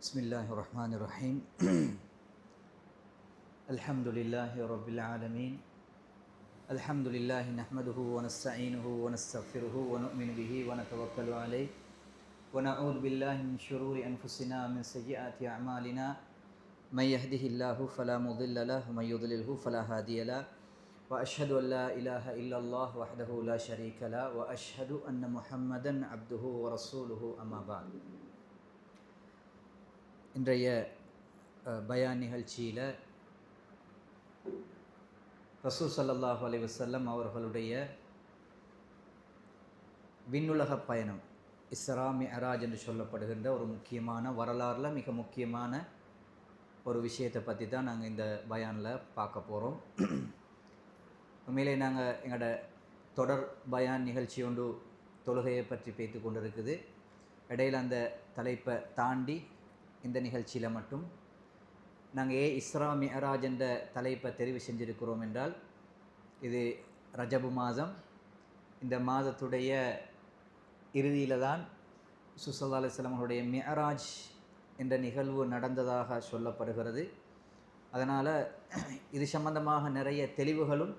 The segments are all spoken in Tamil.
بسم الله الرحمن الرحيم الحمد لله رب العالمين الحمد لله نحمده ونستعينه ونستغفره ونؤمن به ونتوكل عليه ونعوذ بالله من شرور أنفسنا ومن سيئات أعمالنا من يهده الله فلا مضل له ومن يضلله فلا هادي له وأشهد أن لا إله إلا الله وحده لا شريك له وأشهد أن محمدا عبده ورسوله أما بعد இன்றைய பயான் நிகழ்ச்சியில் ரசூல் ஸல்லல்லாஹு அலைஹி வஸல்லம் அவர்களுடைய விண்ணுலக பயணம் இஸ்ரா மிஅராஜ் என்று சொல்லப்படுகின்ற ஒரு முக்கியமான வரலாறில் மிக முக்கியமான ஒரு விஷயத்தை பற்றி தான் நாங்கள் இந்த பயானில் பார்க்க போகிறோம். உண்மையிலே நாங்கள் எங்களோட தொடர் பயான் நிகழ்ச்சி ஒன்று தொழுகையை பற்றி பேத்து கொண்டு இருக்குது. இடையில் அந்த தலைப்பை தாண்டி இந்த நிகழ்ச்சியில் மட்டும் நாங்கள் இஸ்ரா மிஅராஜ் என்ற தலைப்பை தெரிவு செஞ்சிருக்கிறோம் என்றால், இது ரஜபு மாதம். இந்த மாதத்துடைய இறுதியில் தான் ஸல்லல்லாஹு அலைஹி வஸல்லம் அவர்களுடைய மிஅராஜ் என்ற நிகழ்வு நடந்ததாக சொல்லப்படுகிறது. அதனால் இது சம்பந்தமாக நிறைய தெளிவுகளும்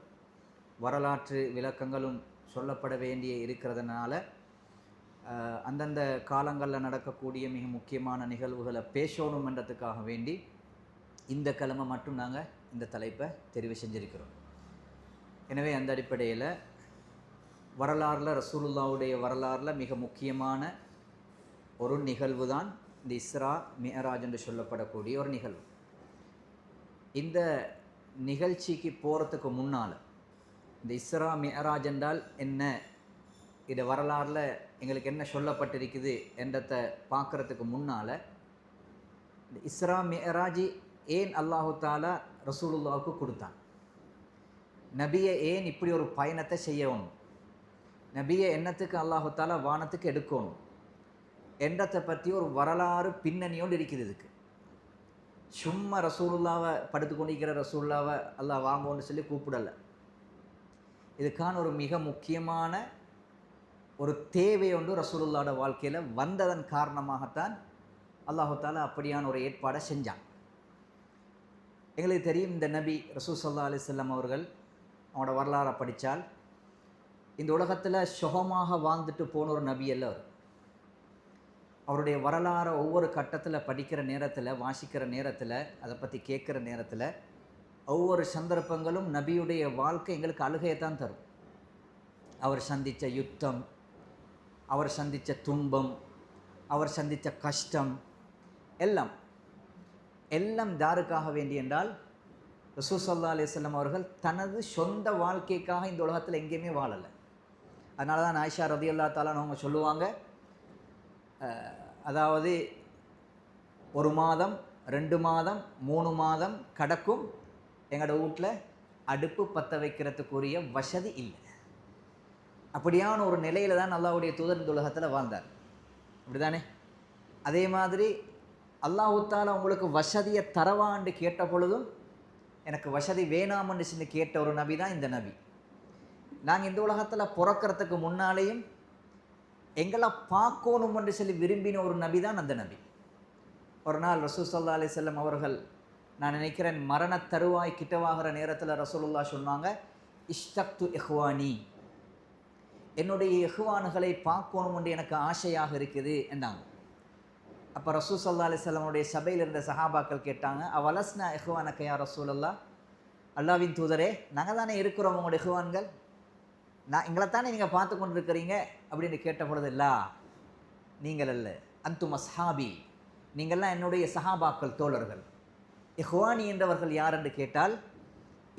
வரலாற்று விளக்கங்களும் சொல்லப்பட வேண்டிய இருக்கிறதுனால அந்தந்த காலங்களில் நடக்கக்கூடிய மிக முக்கியமான நிகழ்வுகளை பேசணும் என்றதுக்காக வேண்டி இந்த கிழமை மட்டும் நாங்கள் இந்த தலைப்பை தெரிவு செஞ்சுருக்கிறோம். எனவே அந்த அடிப்படையில் வரலாறில் ரசூலுல்லாவுடைய வரலாறில் மிக முக்கியமான ஒரு நிகழ்வு தான் இந்த இஸ்ரா மிஅராஜ் என்று சொல்லப்படக்கூடிய ஒரு நிகழ்வு. இந்த நிகழ்ச்சிக்கு போகிறதுக்கு முன்னால் இந்த இஸ்ரா மிஅராஜ் என்றால் என்ன, இதை வரலாறில் எங்களுக்கு என்ன சொல்லப்பட்டிருக்குது என்றதை பார்க்குறதுக்கு முன்னால், இந்த இஸ்ரா மிஅராஜி ஏன் அல்லாஹு தாலா ரசூலுல்லாவுக்கு கொடுத்தான், நபியை ஏன் இப்படி ஒரு பயணத்தை செய்யணும், நபியை என்னத்துக்கு அல்லாஹு தாலா வானத்துக்கு எடுக்கணும் என்றதை பற்றி ஒரு வரலாறு பின்னணியோடு இருக்குது. இதுக்கு சும்மா ரசூலுல்லாவை படுத்து கொண்டிருக்கிற ரசூலுல்லாவை அல்லாஹ் வாங்கன்னு சொல்லி கூப்பிடலை. இதுக்கான ஒரு மிக முக்கியமான ஒரு தேவை ஒன்று ரசூலுல்லாவோட வாழ்க்கையில் வந்ததன் காரணமாகத்தான் அல்லாஹு தாலா அப்படியான ஒரு ஏற்பாடை செஞ்சான். எங்களுக்கு தெரியும், இந்த நபி ரசூல் ஸல்லல்லாஹு அலைஹி வஸல்லம் அவர்கள் அவனோட வரலாறை படித்தால் இந்த உலகத்தில் சுகமாக வாழ்ந்துட்டு போன ஒரு நபி அல்ல அவர். அவருடைய வரலாறை ஒவ்வொரு கட்டத்தில் படிக்கிற நேரத்தில், வாசிக்கிற நேரத்தில், அதை பற்றி கேட்குற நேரத்தில் ஒவ்வொரு சந்தர்ப்பங்களும் நபியுடைய வாழ்க்கை எங்களுக்கு அழுகையை தான் தரும். அவர் சந்தித்த யுத்தம், அவர் சந்தித்த துன்பம், அவர் சந்தித்த கஷ்டம் எல்லாம் யாருக்காக வேண்டி என்றால், ரசூல் ஸல்லல்லாஹு அலைஹி வஸல்லம் அவர்கள் தனது சொந்த வாழ்க்கைக்காக இந்த உலகத்தில் எங்கேயுமே வாழலை. அதனால தான் ஆயிஷா ரலியல்லாஹு தஆலா அவங்க சொல்லுவாங்க, அதாவது 1 மாதம் 2 மாதம் 3 மாதம் கடக்கும் எங்களோட வீட்டில் அடுப்பு பற்ற வைக்கிறதுக்குரிய வசதி இல்லை. அப்படியான ஒரு நிலையில் தான் அல்லாஹ்வுடைய தூதர் இந்த உலகத்தில் வாழ்ந்தார். அப்படி தானே? அதே மாதிரி அல்லாஹு தாலா உங்களுக்கு வசதியை தரவான்னு கேட்ட பொழுதும் எனக்கு வசதி வேணாமன்னு சொல்லி கேட்ட ஒரு நபி தான் இந்த நபி. நாங்கள் இந்த உலகத்தில் பிறக்கிறதுக்கு முன்னாலேயும் எங்களை பார்க்கணும்னு சொல்லி விரும்பின ஒரு நபி தான் அந்த நபி. ஒரு நாள் ரசூல் ஸல்லல்லாஹு அலைஹி வஸல்லம் அவர்கள், நான் நினைக்கிறேன் மரண தருவாய் கிட்டவாகிற நேரத்தில் ரசூலுல்லாஹ் சொன்னாங்க, இஷ்தக்து இஹ்வானி, என்னுடைய இஹ்வான்களை பார்க்கணும் என்று எனக்கு ஆசையாக இருக்குது என்றாங்க. அப்போ ரசூல் ஸல்லல்லாஹு அலைஹி வஸல்லமுடைய சபையில் இருந்த சஹாபாக்கள் கேட்டாங்க, அவலஸ்னா இஹ்வானக யா ரசூலல்லாஹ், அல்லாஹ்வின் தூதரே, நாங்கள் தானே இருக்கிறோம் உங்களுடைய இஹ்வான்கள், எங்களை தானே நீங்கள் பார்த்து கொண்டு இருக்கிறீங்க அப்படின்னு கேட்ட பொழுது, இல்லா, நீங்கள் அல்ல, அந்தும் அஸ்ஹாபி, நீங்கள்லாம் என்னுடைய சஹாபாக்கள், தோழர்கள். இஹ்வானி என்றவர்கள் யார் என்று கேட்டால்,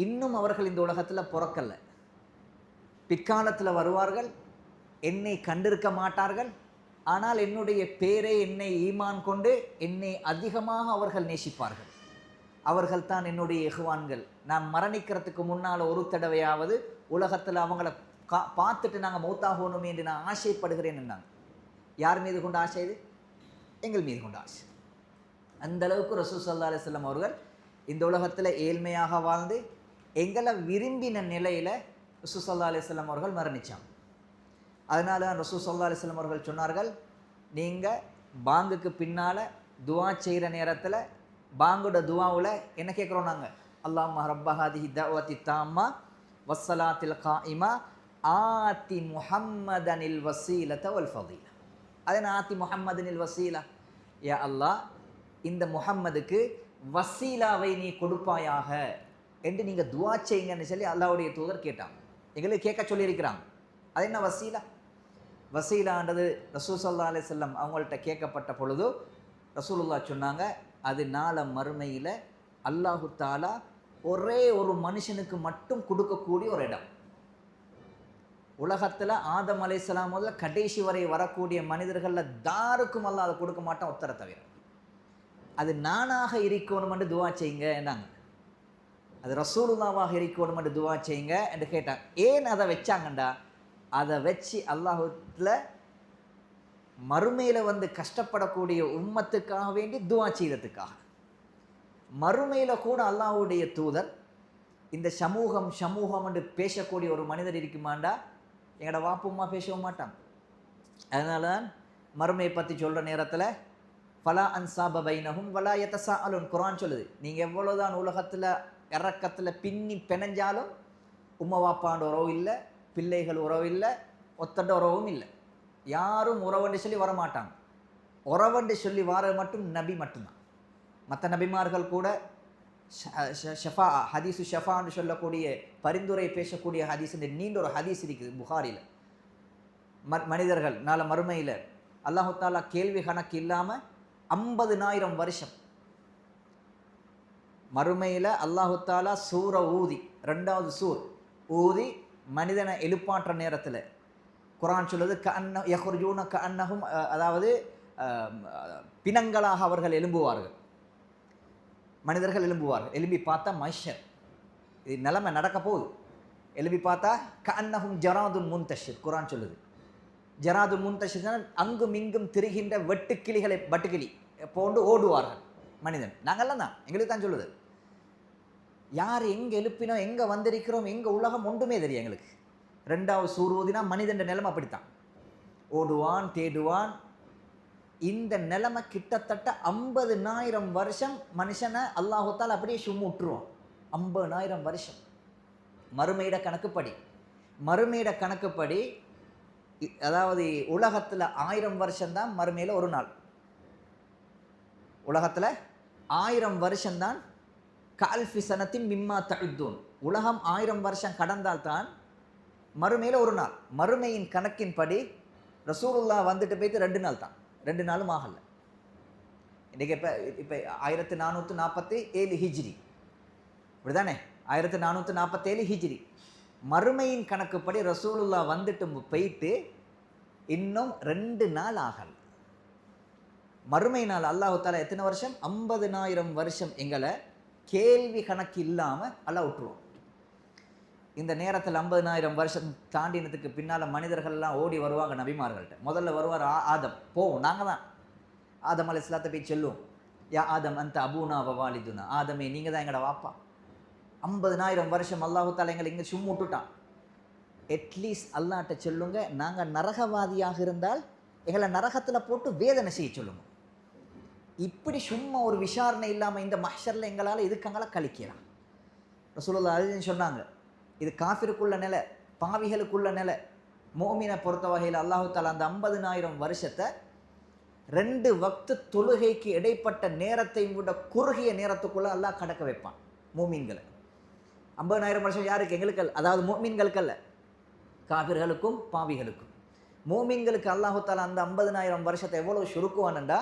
இன்னும் அவர்கள் இந்த உலகத்தில் பிறக்கல்ல, பிற்காலத்தில் வருவார்கள், என்னை கண்டிருக்க மாட்டார்கள், ஆனால் என்னுடைய பேரை என்னை ஈமான் கொண்டு என்னை அதிகமாக அவர்கள் நேசிப்பார்கள். அவர்கள் தான் என்னுடைய இஹ்வான்கள். நான் மரணிக்கிறதுக்கு முன்னால் ஒரு தடவையாவது உலகத்தில் அவங்கள பார்த்துட்டு நாங்கள் மௌத்தாகணுமே என்று நான் ஆசைப்படுகிறேன் என்றாங்க. யார் மீது கொண்ட ஆசை இது? எங்கள் மீது கொண்ட ஆசை. அந்த அளவுக்கு ரசூல் ஸல்லல்லாஹு அலைஹி வஸல்லம் அவர்கள் இந்த உலகத்தில் ஏழ்மையாக வாழ்ந்து எங்களை விரும்பின நிலையில் ரசூல் ஸல்லல்லாஹு அலைஹி வஸல்லம் அவர்கள் மரணித்தாங்க. அதனால ரசூல் ஸல்லல்லாஹு அலைஹி வஸல்லம் அவர்கள் சொன்னார்கள், நீங்கள் பாங்குக்கு பின்னால் துவா செய்கிற நேரத்தில் பாங்கோட துவாவில் என்ன கேட்குறோம் நாங்கள்? அல்லாஹும்ம ரப்ப ஹாதிஹி தஅவத்தி தாம்மா வஸ்ஸலாத்தில் காயிமா ஆத்தி முஹம்மதனில் வசீலத வல் ஃபதீலா. அது என்ன ஆத்தி முஹம்மதனில் வசீலா? யா அல்லாஹ், இந்த முஹம்மதுக்கு வசீலாவை நீ கொடுப்பாயாக என்று நீங்கள் துவா செய்யுங்கன்னு சொல்லி அல்லாஹ்வுடைய தூதர் கேட்டாங்க. எங்களுக்கு கேட்க சொல்லியிருக்கிறாங்க. அது என்ன வசீலா? வசீலான்றது ரசூல் ஸல்லல்லாஹு அலைஹி வஸல்லம் அவங்கள்ட்ட கேட்கப்பட்ட பொழுது ரசூலுல்லாஹ் சொன்னாங்க, அது நாள மறுமையில் அல்லாஹு தாலா ஒரே ஒரு மனுஷனுக்கு மட்டும் கொடுக்கக்கூடிய ஒரு இடம். உலகத்தில் ஆதம் அலைஹிஸ்ஸலாம் முதல்ல கடைசி வரை வரக்கூடிய மனிதர்களில் தாருக்கும் அல்லாஹ் அதை கொடுக்க மாட்டான், ஒத்தரை தவிர. அது நானாக இருக்கணுமென்று துவா செய்யுங்க என்னாங்க. அது ரசூலுல்லாவாக இருக்கணுமென்று துவா செய்யுங்க என்று கேட்டாங்க. ஏன் அதை வச்சாங்கண்டா, அதை வச்சு அல்லாஹுல மறுமையில் வந்து கஷ்டப்படக்கூடிய உம்மத்துக்காக வேண்டி துவா செய்கிறதுக்காக. மறுமையில் கூட அல்லாஹ்வுடைய தூதர் இந்த சமூகம் என்று பேசக்கூடிய ஒரு மனிதர் இருக்குமாண்டா எங்களோட வாப்புமா பேசவும் மாட்டாங்க. அதனால தான் மறுமையை பற்றி சொல்கிற நேரத்தில் ஃபலா அன்சாப பைனஹும் வலா யதஸாஅலுன் குர்ஆன் சொல்லுது. நீங்கள் எவ்வளோதான் உலகத்தில் இறக்கத்தில் பின்னி பிணைஞ்சாலும் உம்மா வாப்பாண்ட உறவு இல்லை, பிள்ளைகள் உறவு இல்லை, ஒத்தண்ட உறவும் இல்லை. யாரும் உறவண்டு சொல்லி வரமாட்டாங்க. உறவண்டு சொல்லி வார மட்டும் நபி மட்டும்தான். மற்ற நபிமார்கள் கூட ஷஃபா ஹதீஸு ஷஃபான்னு சொல்லக்கூடிய பரிந்துரை பேசக்கூடிய ஹதீஸ், நீண்ட ஒரு ஹதீஸ் இருக்குது புகாரியில். மனிதர்கள் நாளை மறுமையில் அல்லாஹு தாலா கேள்வி கணக்கு இல்லாமல் 50,000 வருஷம் மறுமையில் அல்லாஹு தாலா சூரை ஊதி, 2வது சூர் ஊதி மனிதனை எழுப்பாற்ற நேரத்தில் குர்ஆன் சொல்லுது கஅன்ன யஹ்ருஜூன கஅன்னஹும், அதாவது பிணங்களாக அவர்கள் எழும்புவார்கள். மனிதர்கள் எழும்புவார்கள். எழும்பி பார்த்தா மைஷர், இது நிலைமை நடக்க போகுது. எழுப்பி பார்த்தா கஅன்னஹும் ஜராதுன் முன்தஷிர். குர்ஆன் சொல்லுது ஜராதுன் முன்தஷிர், அங்கும் இங்கும் திரிகின்ற வெட்டுக்கிளி போன்று ஓடுவார்கள் மனிதன். நாங்கள்லாம் தான், எங்களுக்கு தான் சொல்லுது. யார் எங்கே எழுப்பினோம், எங்கே வந்திருக்கிறோம், எங்கே உலகம் ஒன்றுமே தெரியும் எங்களுக்கு. 2வது சூர் ஊதினா மனிதன் நிலைமை அப்படித்தான், ஓடுவான் தேடுவான். இந்த நிலைமை கிட்டத்தட்ட 50,000 வருஷம் மனுஷனை அல்லாஹுத்தால் அப்படியே சும்மா விட்டுருவான். 50,000 வருஷம் மறுமையிட கணக்குப்படி. மறுமையிட கணக்குப்படி அதாவது உலகத்தில் 1000 வருஷம்தான் மறுமையில் ஒரு நாள். உலகத்தில் 1000 வருஷம்தான் கால்ஃபி சனத்தின் மிம்மா தழுத்தூன். உலகம் 1000 வருஷம் கடந்தால்தான் மறுமையில் ஒரு நாள். மறுமையின் கணக்கின்படி ரசூலுல்லாஹ் வந்துட்டு போய்த்து 2 நாள் தான், 2 நாளும் ஆகலை. இன்றைக்கி இப்போ 1447 ஹிஜ்ரி, இப்படிதானே? 1447 ஹிஜ்ரி. மறுமையின் கணக்குப்படி ரசூலுல்லாஹ் வந்துட்டு போயிட்டு இன்னும் 2 நாள் ஆகலை. மறுமை நாள் அல்லாஹு தாலா எத்தனை வருஷம்? 50,000 வருஷம் எங்களை கேள்வி கணக்கு இல்லாமல் அல்லாஹ் விட்டுருவோம். இந்த நேரத்தில் 50,000 வருஷம் தாண்டினதுக்கு பின்னால் மனிதர்கள்லாம் ஓடி வருவாங்க நபிமார்கள்ட்ட. முதல்ல வருவார் ஆதம். போவோம், நாங்கள் தான் ஆதம் அலைஹிஸ்ஸலாத்தை போய் சொல்லுவோம், யா ஆதம் அந்த அபூனா வவாலிதுனா, ஆதமே நீங்கள் தான் எங்களோட வாப்பா. 50,000 வருஷம் அல்லாஹு தாலா எங்களை இங்கே சும்மா விட்டுட்டான். அட்லீஸ்ட் அல்லாஹ்ட்ட சொல்லுங்க, நாங்கள் நரகவாதியாக இருந்தால் எங்களை நரகத்தில் போட்டு வேதனை செய்ய சொல்லுங்க. இப்படி சும்மா ஒரு விசாரணை இல்லாமல் இந்த மஹ்ஷரில் எங்களால் இதுக்கங்களாம் கழிக்கலாம். ரசூலுல்லாஹ் அதுன்னு சொன்னாங்க, இது காஃபிருக்குள்ள நிலை, பாவிகளுக்குள்ள நிலை. மோமினை பொறுத்த வகையில் அல்லாஹு தாலா அந்த 50,000 வருஷத்தை 2 வக்து தொழுகைக்கு இடைப்பட்ட நேரத்தை விட குறுகிய நேரத்துக்குள்ளே அல்லாஹ் கடக்க வைப்பான் மோமீன்களை. 50,000 வருஷம் யாருக்கு? எங்களுக்கு, அதாவது மோமீன்களுக்கு அல்ல, காஃபிர்களுக்கும் பாவிகளுக்கும். மோமீன்களுக்கு அல்லாஹு தாலா அந்த 50,000 வருஷத்தை எவ்வளோ சுருக்குவான்டா,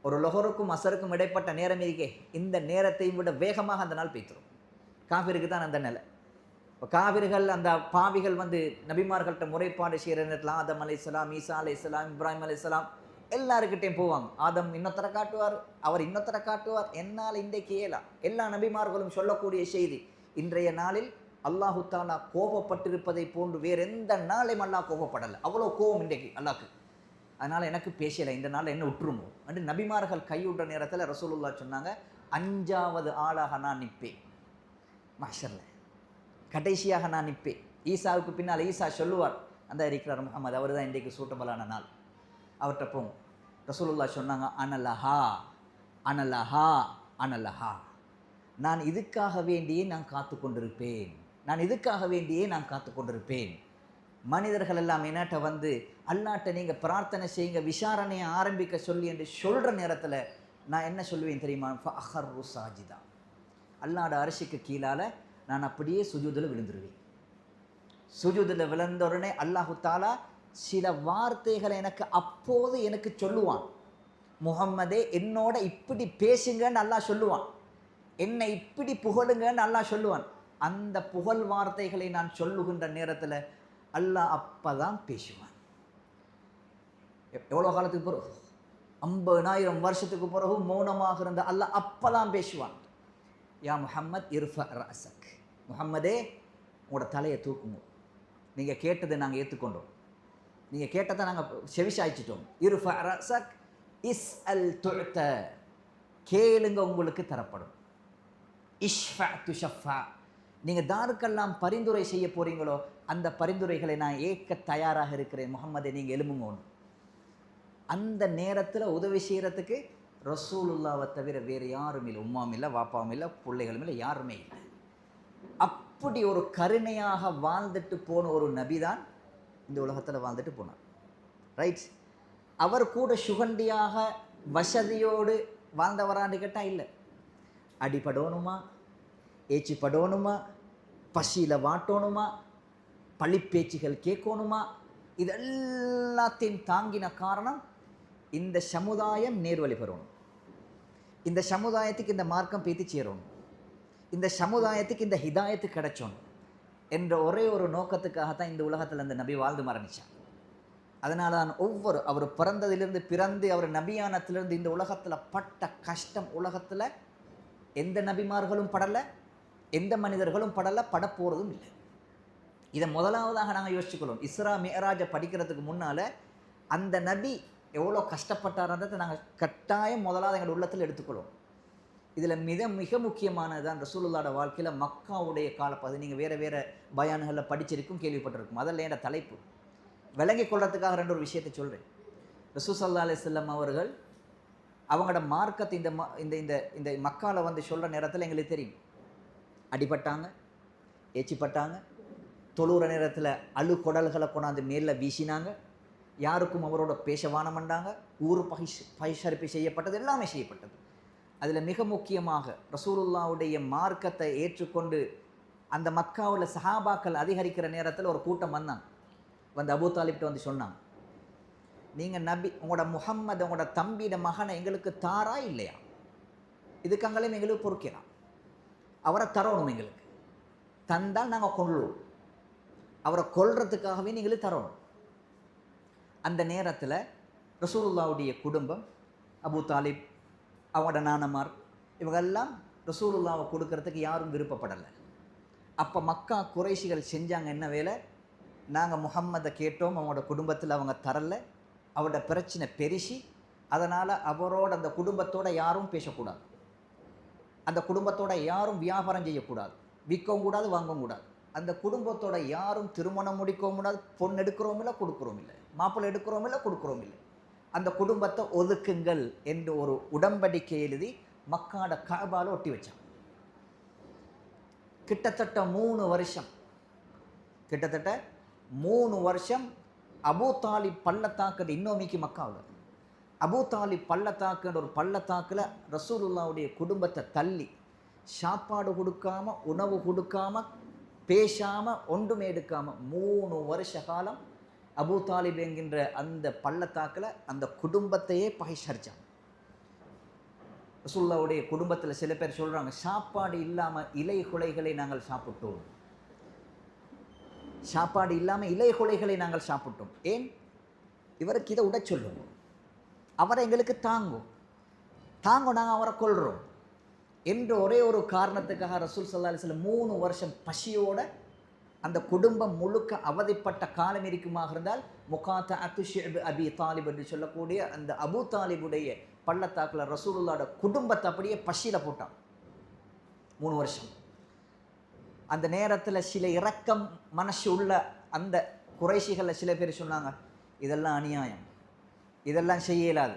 ஒரு லொஹருக்கும் அசருக்கும் இடைப்பட்ட நேரம் இருக்கே, இந்த நேரத்தை விட வேகமாக அந்த நாள் பெய்த்துரும். காஃபிருக்கு தான் அந்த நிலை. இப்போ காவிர்கள், அந்த பாவிகள் வந்து நபிமார்கள்ட்ட முறைப்பாடு செய்கிற நேரத்தில் ஆதம் அலைஹிஸ்ஸலாம், ஈசா அலைஹிஸ்ஸலாம், இப்ராஹிம் அலைஹிஸ்ஸலாம் எல்லாருக்கிட்டையும் போவாங்க. ஆதம் இன்னொருத்தரை காட்டுவார், அவர் இன்னொருத்தரை காட்டுவார். என்னால் இன்றைக்கு எல்லா நபிமார்களும் சொல்லக்கூடிய செய்தி, இன்றைய நாளில் அல்லாஹு தாலா கோபப்பட்டிருப்பதை போன்று வேறு எந்த நாளையும் அல்லாஹ் கோபப்படலை. அவ்வளோ கோபம் இன்றைக்கு அல்லாஹ்க்கு. அதனால் எனக்கு பேசலை, இந்த நாளில் என்ன விட்டுருமோ என்று நபிமார்கள் கைவிடுற நேரத்தில் ரசூலுல்லாஹ் சொன்னாங்க, 5வது ஆளாக நான் நிற்பேன் மஹ்ஷரில், கடைசியாக நான் நிற்பேன். ஈசாவுக்கு பின்னால் ஈசா சொல்லுவார், அந்த இருக்கிறார் முஹம்மது, அவர் தான் இன்றைக்கு சூட்டபலான நாள், அவர்கிட்ட போங்க. ரசூலுல்லாஹ் சொன்னாங்க, அனலஹா அனலஹா அனலஹா, நான் இதுக்காக வேண்டியே நான் காத்து கொண்டிருப்பேன், நான் இதுக்காக வேண்டியே நான் காத்து கொண்டிருப்பேன். மனிதர்கள் எல்லாம் என்னட்ட வந்து அல்லாட்ட நீங்கள் பிரார்த்தனை செய்யுங்க, விசாரணையை ஆரம்பிக்க சொல்லி என்று சொல்கிற நேரத்தில் நான் என்ன சொல்லுவேன் தெரியுமா? ஃபஅஹர்ரு சாஜிதா, அல்லாட அரிசிக்கு கீழால் நான் அப்படியே சுஜூதில் விழுந்துருவேன். சுஜூதில் விழுந்த உடனே அல்லாஹு தாலா சில வார்த்தைகளை எனக்கு அப்போது எனக்கு சொல்லுவான். முஹம்மதே என்னோட இப்படி பேசுங்கன்னு அல்லாஹ் சொல்லுவான், என்னை இப்படி புகழுங்கன்னு அல்லாஹ் சொல்லுவான். அந்த புகழ் வார்த்தைகளை நான் சொல்லுகின்ற நேரத்தில் அல்லாஹ் அப்பதான் பேசுவான். எவ்வளோ காலத்துக்கு பிறகு? 50,000 வருஷத்துக்கு பிறகு மௌனமாக இருந்த அல்லாஹ் அப்பதான் பேசுவான். யா முஹம்மத் இர்ஃபா ரஅஸக், முஹம்மதே உங்களோட தலையை தூக்குங்க, நீங்கள் கேட்டதை நாங்கள் ஏற்றுக்கொண்டோம், நீங்கள் கேட்டதை நாங்கள் செவிசாய்ச்சிட்டோம். இர்ஃபா ரஅஸக் இஸ்அல் துஅத, கேளுங்க உங்களுக்கு தரப்படும். இஷ்ஃபா துஷஃபா, நீங்கள் தாருக்கெல்லாம் பரிந்துரை செய்ய போகிறீங்களோ அந்த பரிந்துரைகளை நான் ஏற்க தயாராக இருக்கிறேன் முஹம்மதே, நீங்கள் எழுமுங்கோன்னு. அந்த நேரத்தில் உதவி செய்கிறதுக்கு ரசூலுல்லாவை தவிர வேறு யாரும் இல்லை. உம்மாவும் இல்லை, வாப்பாவும் இல்லை, பிள்ளைகளும் இல்லை, யாருமே இல்லை. அப்படி ஒரு கருணையாக வாழ்ந்துட்டு போன ஒரு நபி தான் இந்த உலகத்தில் வாழ்ந்துட்டு போனார். ரைட்? அவர் கூட சுகண்டியாக வசதியோடு வாழ்ந்தவரான்னு கேட்டால் இல்லை. அடிபடணுமா, ஏச்சி படணுமா, பசியில் வாட்டணுமா, பழிப்பேச்சுகள் கேட்கணுமா, இதெல்லாத்தையும் தாங்கின காரணம் இந்த சமுதாயம் நேர்வழி பெறணும், இந்த சமுதாயத்துக்கு இந்த மார்க்கம் பேத்தி சேரணும், இந்த சமுதாயத்துக்கு இந்த ஹிதாயத்து கிடைச்சோணும் என்ற ஒரே ஒரு நோக்கத்துக்காகத்தான் இந்த உலகத்தில் அந்த நபி வாழ்ந்து மரணிச்சார். அதனால தான் அவர் பிறந்ததிலிருந்து பிறந்து அவர் நபியானத்திலிருந்து இந்த உலகத்தில் பட்ட கஷ்டம் உலகத்தில் எந்த நபிமார்களும் படலை, எந்த மனிதர்களும் படலை, படப்போகிறதும் இல்லை. இதை முதலாவதாக நாங்கள் யோசிச்சுக்கணும். இஸ்ரா மிஅராஜை படிக்கிறதுக்கு முன்னால் அந்த நபி எவ்வளோ கஷ்டப்பட்டார்ன்றதை நாங்கள் கட்டாயம் முதலாவது எங்கள் உள்ளத்தில் எடுத்துக்கொள்ளும். இதில் மிக முக்கியமானது தான் ரசூலுல்லாஹ்வோட வாழ்க்கையில் மக்காவுடைய காலப்பகுதி. நீங்கள் வேறு வேறு பயான்களில் படிச்சிருக்கும், கேள்விப்பட்டிருக்கும். அதில் என்ற தலைப்பு விளங்கி கொள்றதுக்காக ரெண்டு ஒரு விஷயத்தை சொல்கிறேன். ரசூல் ஸல்லல்லாஹு அலைஹி வஸல்லம் அவர்கள் அவங்களோட மார்க்கத்தை இந்த இந்த இந்த மக்காவில் வந்து சொல்கிற நேரத்தில் எங்களுக்கு தெரியும், அடிபட்டாங்க, ஏச்சிப்பட்டாங்க, தொழுகிற நேரத்தில் அழு குடல்களை கொண்டாந்து மேலில் வீசினாங்க, யாருக்கும் அவரோட பேசவானம் பண்ணாங்க, ஊர் பகிஷரிப்பு செய்யப்பட்டது, எல்லாமே செய்யப்பட்டது. அதில் மிக முக்கியமாக ரசூலுல்லாஹ்வுடைய மார்க்கத்தை ஏற்றுக்கொண்டு அந்த மக்காவில் சஹாபாக்கள் அதிகரிக்கிற நேரத்தில் ஒரு கூட்டம் வந்தாங்க. வந்து அபூ தாலிப்ட்ட வந்து சொன்னாங்க, நீங்கள் நபி உங்களோட முஹம்மது உங்களோட தம்பியோட மகனை எங்களுக்கு தாரா இல்லையா? இதுக்கங்களையும் எங்களுக்கு பொறுக்கலாம், அவரை தரணும், எங்களுக்கு தந்தால் நாங்கள் கொள்ளுவோம், அவரை கொல்றதுக்காகவே நீங்களுக்கு தரணும். அந்த நேரத்தில் ரசூலுல்லாஹ்வுடைய குடும்பம், அபூ தாலிப், அவங்களோட நானமார், இவங்கெல்லாம் ரசூலுல்லாவை கொடுக்கறதுக்கு யாரும் விருப்பப்படலை. அப்போ மக்கா குறைஷிகள் செஞ்சாங்க என்ன வேலை? நாங்கள் முஹம்மதை கேட்டோம், அவங்களோட குடும்பத்தில் அவங்க தரலை, அவரோட பிரச்சனை பெருசி, அதனால் அவரோட அந்த குடும்பத்தோட யாரும் பேசக்கூடாது, அந்த குடும்பத்தோட யாரும் வியாபாரம் செய்யக்கூடாது, விற்கவும் கூடாது, வாங்கவும் கூடாது, அந்த குடும்பத்தோட யாரும் திருமணம் முடிக்கவும் கூடாது, பொண்ணு எடுக்கிறோம் இல்லை, கொடுக்குறோம் இல்லை, மாப்பிள்ளை எடுக்கிறோம் இல்லை, கொடுக்குறோம் இல்லை, அந்த குடும்பத்தை ஒதுக்குங்கள் என்று ஒரு உடன்படிக்கை எழுதி மக்காட கஅபால ஒட்டி வச்சாங்க. கிட்டத்தட்ட 3 வருஷம் அபூ தாலிப் பள்ளத்தாக்கு, இன்னோமிக்கு மக்காவில் அபூ தாலிப் பள்ளத்தாக்குன்ற ஒரு பள்ளத்தாக்கில் ரசூலுல்லாஹ்வுடைய குடும்பத்தை தள்ளி சாப்பாடு கொடுக்காம, உணவு கொடுக்காம, பேசாமல், ஒன்றுமே எடுக்காமல் 3 வருஷ காலம் அபூ தாலிப் என்கின்ற அந்த பள்ளத்தாக்கில் அந்த குடும்பத்தையே பகைச்சரிச்சாங்க. ரசூலுல்லாஹ்வுடைய குடும்பத்தில் சில பேர் சொல்கிறாங்க, சாப்பாடு இல்லாமல் இலை குலைகளை நாங்கள் சாப்பிட்டோம், சாப்பாடு இல்லாமல் இலை குலைகளை நாங்கள் சாப்பிட்டோம். ஏன்? இவருக்கு இதை உட சொல்லுவோம், அவரை எங்களுக்கு தாங்கும், நாங்கள் அவரை கொள்கிறோம் என்ற ஒரே ஒரு காரணத்துக்காக ரசூல் ஸல்லல்லாஹு அலைஹி வஸல்லம் 3 வருஷம் பசியோட அந்த குடும்பம் முழுக்க அவதிப்பட்ட காலம் இருக்குமாக இருந்தால் முகாத்தஅத்து ஷிஅப் அபி தாலிப் என்று சொல்லக்கூடிய அந்த அபூ தாலிபுடைய பள்ளத்தாக்கில் ரசூலுல்லாஹ்வோட குடும்பத்தை அப்படியே பசியில் போட்டான் 3 வருஷம். அந்த நேரத்தில் சில இரக்கம் மனசு உள்ள அந்த குறைஷிகளில் சில பேர் சொன்னாங்க, இதெல்லாம் அநியாயம், இதெல்லாம் செய்ய இயலாது,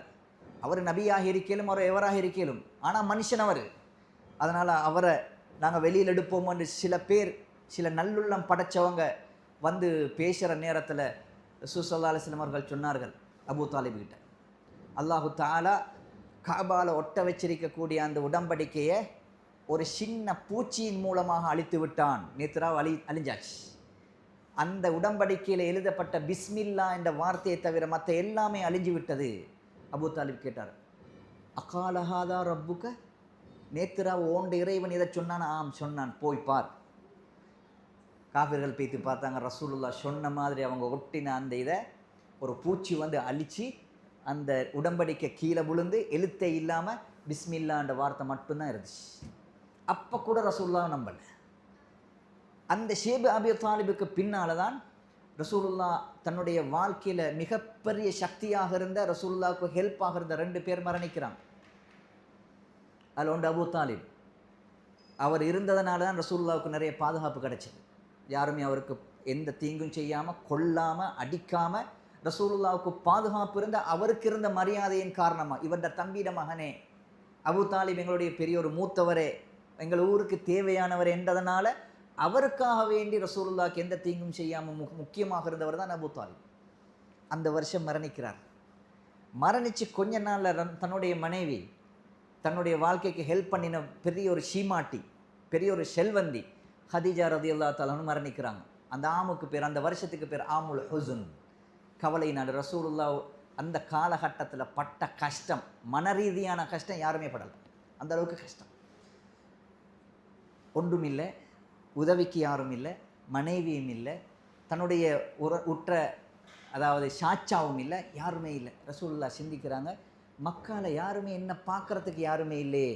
அவர் நபியாக இருக்கலும், அவர் எவராக இருக்கலும், ஆனால் மனுஷன் அவர். அதனால் அவரை நாங்கள் வெளியில் எடுப்போம்னு சில பேர், சில நல்லுள்ளம் படைச்சவங்க வந்து பேசுகிற நேரத்தில் ரசூல் ஸல்லல்லாஹு அலைஹி வஸல்லம் அவர்கள் சொன்னார்கள் அபூ தாலிப் கிட்ட, அல்லாஹு தஆலா காபால ஒட்ட வச்சிருக்கக்கூடிய அந்த உடன்படிக்கையை ஒரு சின்ன பூச்சியின் மூலமாக அழித்து விட்டான். நேத்ராவ் அழிஞ்சாச்சு. அந்த உடன்படிக்கையில் எழுதப்பட்ட பிஸ்மில்லா என்ற வார்த்தையை தவிர மற்ற எல்லாமே அழிஞ்சு விட்டது. அபூ தாலிப் கேட்டார், அகாலஹாதா ரப்புக்க, நேத்ராவ் ஓண்ட இறைவன் இதை சொன்னான்? ஆம் சொன்னான். போய் பார். காஃபிர்கள் பேத்து பார்த்தாங்க. ரசூலுல்லாஹ் சொன்ன மாதிரி அவங்க ஒட்டின அந்த இதை ஒரு பூச்சி வந்து அழிச்சு அந்த உடன்படிக்கை கீழே விழுந்து எழுத்தே இல்லாமல் பிஸ்மில்லான்ற வார்த்தை மட்டும்தான் இருந்துச்சு. அப்போ கூட ரசூலுல்லாஹ் நம்பலை. அந்த ஷேப் அபி தாலிபுக்கு பின்னால் தான் ரசூலுல்லாஹ் தன்னுடைய வாழ்க்கையில் மிகப்பெரிய சக்தியாக இருந்த, ரசூலுல்லாஹ்வுக்கு ஹெல்ப்பாக இருந்த 2 பேர் மரணிக்கிறாங்க. அதில் ஒன்று அபூ தாலிப். அவர் இருந்ததுனால தான் ரசூலுல்லாஹ்வுக்கு நிறைய பாதுகாப்பு கிடைச்சது. யாருமே அவருக்கு எந்த தீங்கும் செய்யாமல், கொல்லாமல், அடிக்காமல் ரசூலுல்லாஹ்வுக்கு பாதுகாப்பு இருந்த, அவருக்கு இருந்த மரியாதையின் காரணமாக, இவருடைய தம்பியிட மகனே அபூ தாலிப் எங்களுடைய பெரிய ஒரு மூத்தவரே, எங்கள் ஊருக்கு தேவையானவர் என்றதனால அவருக்காக வேண்டி ரசூலுல்லாஹ்வுக்கு எந்த தீங்கும் செய்யாமல் முக்கியமாக இருந்தவர் தான் அபூ தாலிப். அந்த வருஷம் மரணிக்கிறார். மரணித்து கொஞ்ச நாளில் தன்னுடைய மனைவி, தன்னுடைய வாழ்க்கைக்கு ஹெல்ப் பண்ணின பெரிய ஒரு சீமாட்டி, பெரிய ஒரு செல்வந்தி ஹதீஜா ரலியல்லாஹு தஆலா மரணிக்கிறாங்க. அந்த ஆமுக்கு பேர், அந்த வருஷத்துக்கு பேர் ஆமுல் ஹுஸ்ன், கவலை நாடு. ரசூலுல்லாஹ் அந்த காலகட்டத்தில் பட்ட கஷ்டம், மனரீதியான கஷ்டம் யாருமே படலை. அந்த அளவுக்கு கஷ்டம். ஒன்றும் இல்லை, உதவிக்கு யாரும் இல்லை, மனைவியும் இல்லை, தன்னுடைய உற்ற அதாவது சாச்சாவும் இல்லை, யாருமே இல்லை. ரசூலுல்லாஹ் சிந்திக்கிறாங்க, மக்களை யாருமே என்ன பார்க்குறதுக்கு யாருமே இல்லையே,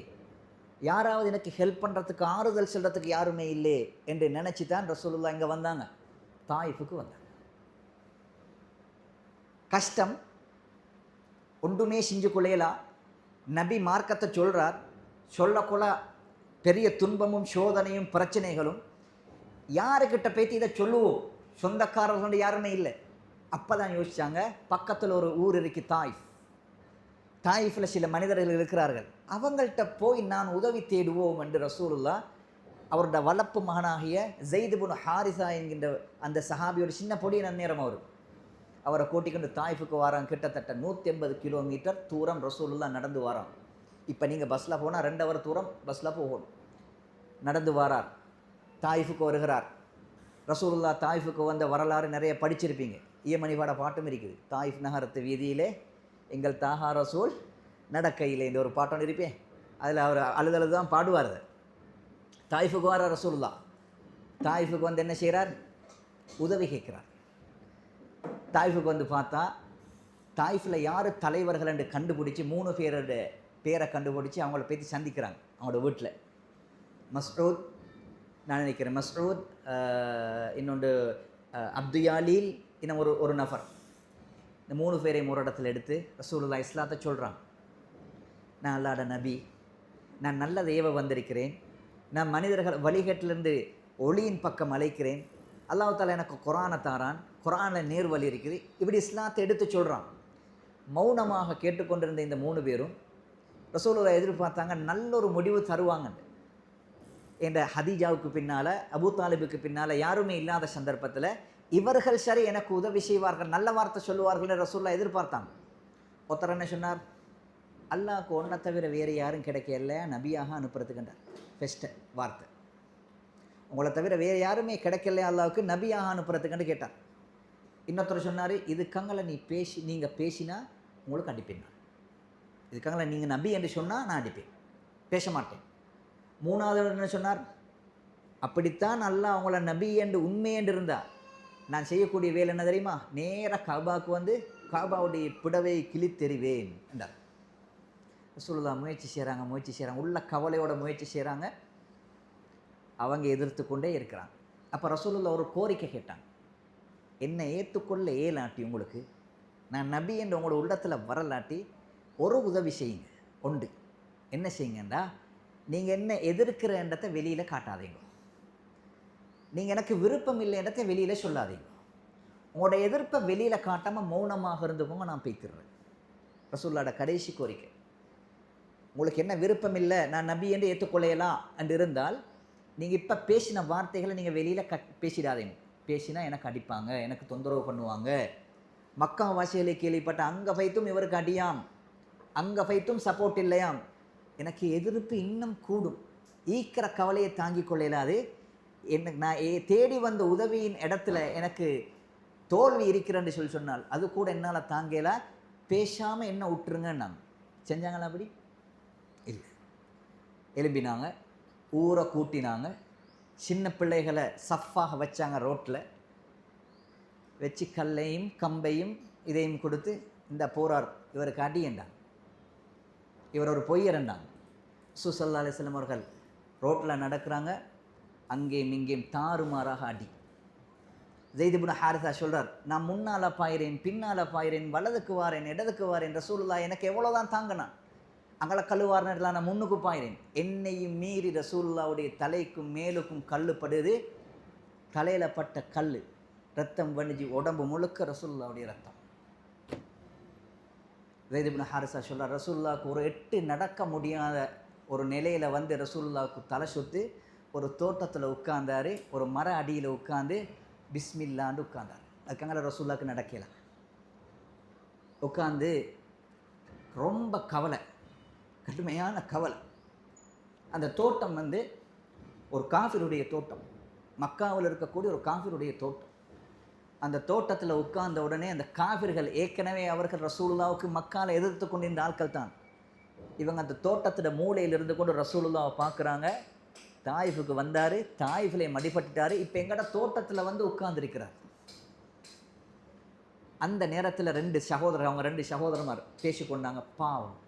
யாராவது எனக்கு ஹெல்ப் பண்ணுறதுக்கு, ஆறுதல் சொல்கிறதுக்கு யாருமே இல்லை என்று நினச்சி தான் ரசூலுல்லாஹ் இங்கே வந்தாங்க, தாயிஃபுக்கு வந்தாங்க. கஷ்டம் ஒன்றுமே செஞ்சு கொள்ளையலாம். நபி மார்க்கத்தை சொல்கிறார், சொல்லக்கொள்ள பெரிய துன்பமும் சோதனையும் பிரச்சனைகளும். யாருக்கிட்ட பேத்தி இதை சொல்லுவோம்? சொந்தக்காரர்கள் யாருமே இல்லை. அப்போ தான் யோசித்தாங்க, பக்கத்தில் ஒரு ஊர் இருக்கு தாயிஃப். தாயிஃபில் சில மனிதர்கள் இருக்கிறார்கள், அவங்கள்ட்ட போய் நான் உதவி தேடுவோம் என்று ரசூலுல்லாஹ் அவருடைய வளர்ப்பு மகனாகிய ஸைத் இப்னு ஹாரிஸா என்கின்ற அந்த சஹாபியோட சின்ன பொடிய நேரம் அவரை கூட்டிக்கொண்டு தாயிஃபுக்கு வரான். கிட்டத்தட்ட 180 கிலோமீட்டர் தூரம் ரசூலுல்லாஹ் நடந்து வரான். இப்போ நீங்கள் பஸ்ஸில் போனால் 2 ஹவர் தூரம் பஸ்ஸில் போகணும். நடந்து வரார், தாயிஃபுக்கு வருகிறார். ரசூலுல்லாஹ் தாயிஃபுக்கு வந்த வரலாறு நிறைய படிச்சிருப்பீங்க. ஈமணிவாட பாட்டும் இருக்குது. தாயிஃப் நகரத்து வீதியிலே எங்கள் தாஹா ரசூல் நடக்கையில் இந்த ஒரு பாட்டம் இருப்பேன். அதில் அவர் அழுதழுது தான் பாடுவார். தாயிஃபுக்கு வர ரசூலுல்லாஹ் தாயிஃபுக்கு வந்து என்ன செய்கிறார்? உதவி கேட்குறார். தாயிஃபுக்கு வந்து பார்த்தா தாயிஃபில் யார் தலைவர்கள் என்று கண்டுபிடிச்சி 3 பேரோட பேரை கண்டுபிடிச்சி அவங்கள பற்றி சந்திக்கிறாங்க. அவங்களோட வீட்டில் மஸ்ஊத், நான் நினைக்கிறேன் மஸ்ஊத், இன்னொன்று அப்துயாலீல், இன்னும் ஒரு நஃபர். இந்த 3 பேரையும் ஒரு இடத்துல எடுத்து ரசூலுல்லாஹ் இஸ்லாத்தை சொல்கிறாங்க. நான் அல்லாஹ்வுடைய நபி, நான் நல்ல தேவ வந்திருக்கிறேன், நான் மனிதர்கள் வழிகட்டிலிருந்து ஒளியின் பக்கம் அழைக்கிறேன், அல்லாஹ் தஆலா எனக்கு குர்ஆனை தாரான், குர்ஆனில் நேர்வழி இருக்குது, இப்படி இஸ்லாத்தை எடுத்து சொல்கிறான். மௌனமாக கேட்டுக்கொண்டிருந்த இந்த 3 பேரும் ரசூலுல்லாஹ் எதிர்பார்த்தாங்க நல்ல ஒரு முடிவு தருவாங்க. என்ற ஹதீஜாவுக்கு பின்னால், அபூ தாலிபுக்கு பின்னால் யாருமே இல்லாத சந்தர்ப்பத்தில் இவர்கள் சரி எனக்கு உதவி செய்வார்கள், நல்ல வார்த்தை சொல்லுவார்கள் ரசூலுல்லாஹ் எதிர்பார்த்தாங்க. ஒருத்தர் என்ன சொன்னார்? அல்லாஹ்க்கு ஒன்றை தவிர வேறு யாரும் கிடைக்கல நபியாக அனுப்புறதுக்குண்டார். ஃபெஸ்ட்டு வார்த்தை, உங்களை தவிர வேறு யாருமே கிடைக்கல அல்லாஹ்வுக்கு நபியாக அனுப்புறதுக்குன்னு கேட்டார். இன்னொருத்தர் சொன்னார், இதுக்காங்கள நீங்கள் பேசினா உங்களுக்கு அடிப்பேன், நான் இதுக்காங்கள நீங்கள் நபி என்று சொன்னால் நான் அடிப்பேன், பேச மாட்டேன். 3வது என்ன சொன்னார்? அப்படித்தான் அல்லாஹ் அவங்கள நபி என்று உண்மை என்று இருந்தால் நான் செய்யக்கூடிய வேலை என்ன தெரியுமா? நேராக காபாவுக்கு வந்து காபாவுடைய புடவை கிழித்தெறிவேன் என்றார். ரசூலுல்லாஹ் முயற்சி செய்கிறாங்க, உள்ள கவலையோட முயற்சி செய்கிறாங்க. அவங்க எதிர்த்து கொண்டே இருக்கிறாங்க. அப்போ ரசூலுல்லாஹ் ஒரு கோரிக்கை கேட்டாங்க, என்னை ஏற்றுக்கொள்ள ஏலாட்டி உங்களுக்கு, நான் நபி என்று உங்களோட உள்ளத்தில் வரலாட்டி ஒரு உதவி செய்யுங்க. உண்டு, என்ன செய்யுங்கண்டா, நீங்கள் என்ன எதிர்க்கிறன்றதை வெளியில் காட்டாதீங்க, நீங்கள் எனக்கு விருப்பம் இல்லைன்றதை வெளியில் சொல்லாதீங்க, உங்களோட எதிர்ப்பை வெளியில் காட்டாமல் மௌனமாக இருந்துக்கோங்க, நான் பேய்த்திடுறேன். ரசூலுல்லாஹ்வோட கடைசி கோரிக்கை. உங்களுக்கு என்ன விருப்பம் இல்லை, நான் நபி என்று ஏற்றுக்கொள்ளையலாம் என்று இருந்தால் நீங்கள் இப்போ பேசின வார்த்தைகளை நீங்கள் வெளியில் பேசிடாதீங்க. பேசினா எனக்கு அடிப்பாங்க, எனக்கு தொந்தரவு பண்ணுவாங்க. மக்கா வாசிகளை கேள்விப்பட்ட அங்கே ஃபைத்தும் இவருக்கு அடியாம், அங்கே ஃபைத்தும் சப்போர்ட் இல்லையாம், எனக்கு எதிர்ப்பு இன்னும் கூடும், ஈக்கிற கவலையை தாங்கி கொள்ளையிலாது, எனக்கு நான் தேடி வந்த உதவியின் இடத்துல எனக்கு தோல்வி இருக்கிறேன்னு சொன்னால் அது கூட என்னால் தாங்கல, பேசாமல் என்ன விட்டுருங்கன்னு நாங்கள் செஞ்சாங்களா? அப்படி இல்லை. எழுப்பினாங்க, ஊரை கூட்டினாங்க, சின்ன பிள்ளைகளை சஃப்பாக வச்சாங்க, ரோட்டில் வச்சு கல்லையும் கம்பையும் இதையும் கொடுத்து இந்த போரார் இவருக்கு அடியண்டாங்க, இவர் ஒரு பொய்யரண்டாங்க. ரசூல் ஸல்லல்லாஹு அலைஹி வஸல்லம் அவர்கள் ரோட்டில் நடக்கிறாங்க, அங்கேயும் இங்கேயும் தாறுமாறாக அடி. ஸைத் இப்னு ஹாரிஸா சொல்கிறார், நான் முன்னால் பாயிறேன், பின்னால் பாயிறேன், வலதுக்கு வாரேன், இடதுக்கு வாரேன், ரசூலுல்லாஹ் எனக்கு எவ்வளோதான் தாங்கினான், அங்கே கல்லுவார் நேரத்தில் நான் முன்னுக்கு பாயிறேன், என்னையும் மீறி ரசூலுல்லாஹ்வுடைய தலைக்கும் மேலுக்கும் கல் படுது, தலையில் பட்ட கல் ரத்தம் வணிஞ்சு உடம்பு முழுக்க ரசூலுல்லாஹ்வுடைய ரத்தம். ஸைத் இப்னு ஹாரிஸா சொல்கிறார், ரசூலுல்லாஹ்வுக்கு ஒரு எட்டு நடக்க முடியாத ஒரு நிலையில் வந்து ரசூலுல்லாஹ்வுக்கு தலை சுற்றி ஒரு தோட்டத்தில் உட்கார்ந்தார், ஒரு மர அடியில் உட்காந்து பிஸ்மில்லான்னு உட்கார்ந்தார். அதுக்காக ரசூலுல்லாஹ்வுக்கு நடக்கல. உட்காந்து ரொம்ப கவலை, கடுமையான கவலை. அந்த தோட்டம் வந்து ஒரு காஃபிருடைய தோட்டம், மக்காவில் இருக்கக்கூடிய ஒரு காஃபிருடைய தோட்டம். அந்த தோட்டத்தில் உட்கார்ந்த உடனே அந்த காஃபிர்கள் ஏற்கனவே அவர்கள் ரசூலுல்லாஹ்வுக்கு மக்காவில் எதிர்த்து கொண்டிருந்த ஆட்கள் தான். இவங்க அந்த தோட்டத்தில் மூலையில் இருந்து கொண்டு ரசூலுல்லாஹ்வை பார்க்குறாங்க. தாயிஃபுக்கு வந்தார், தாயிஃபிலே மடிபட்டுட்டார், இப்போ எங்கட தோட்டத்தில் வந்து உட்கார்ந்துருக்கிறார். அந்த நேரத்தில் அவங்க ரெண்டு சகோதரமார் பேசிக்கொண்டாங்க, பாவம்,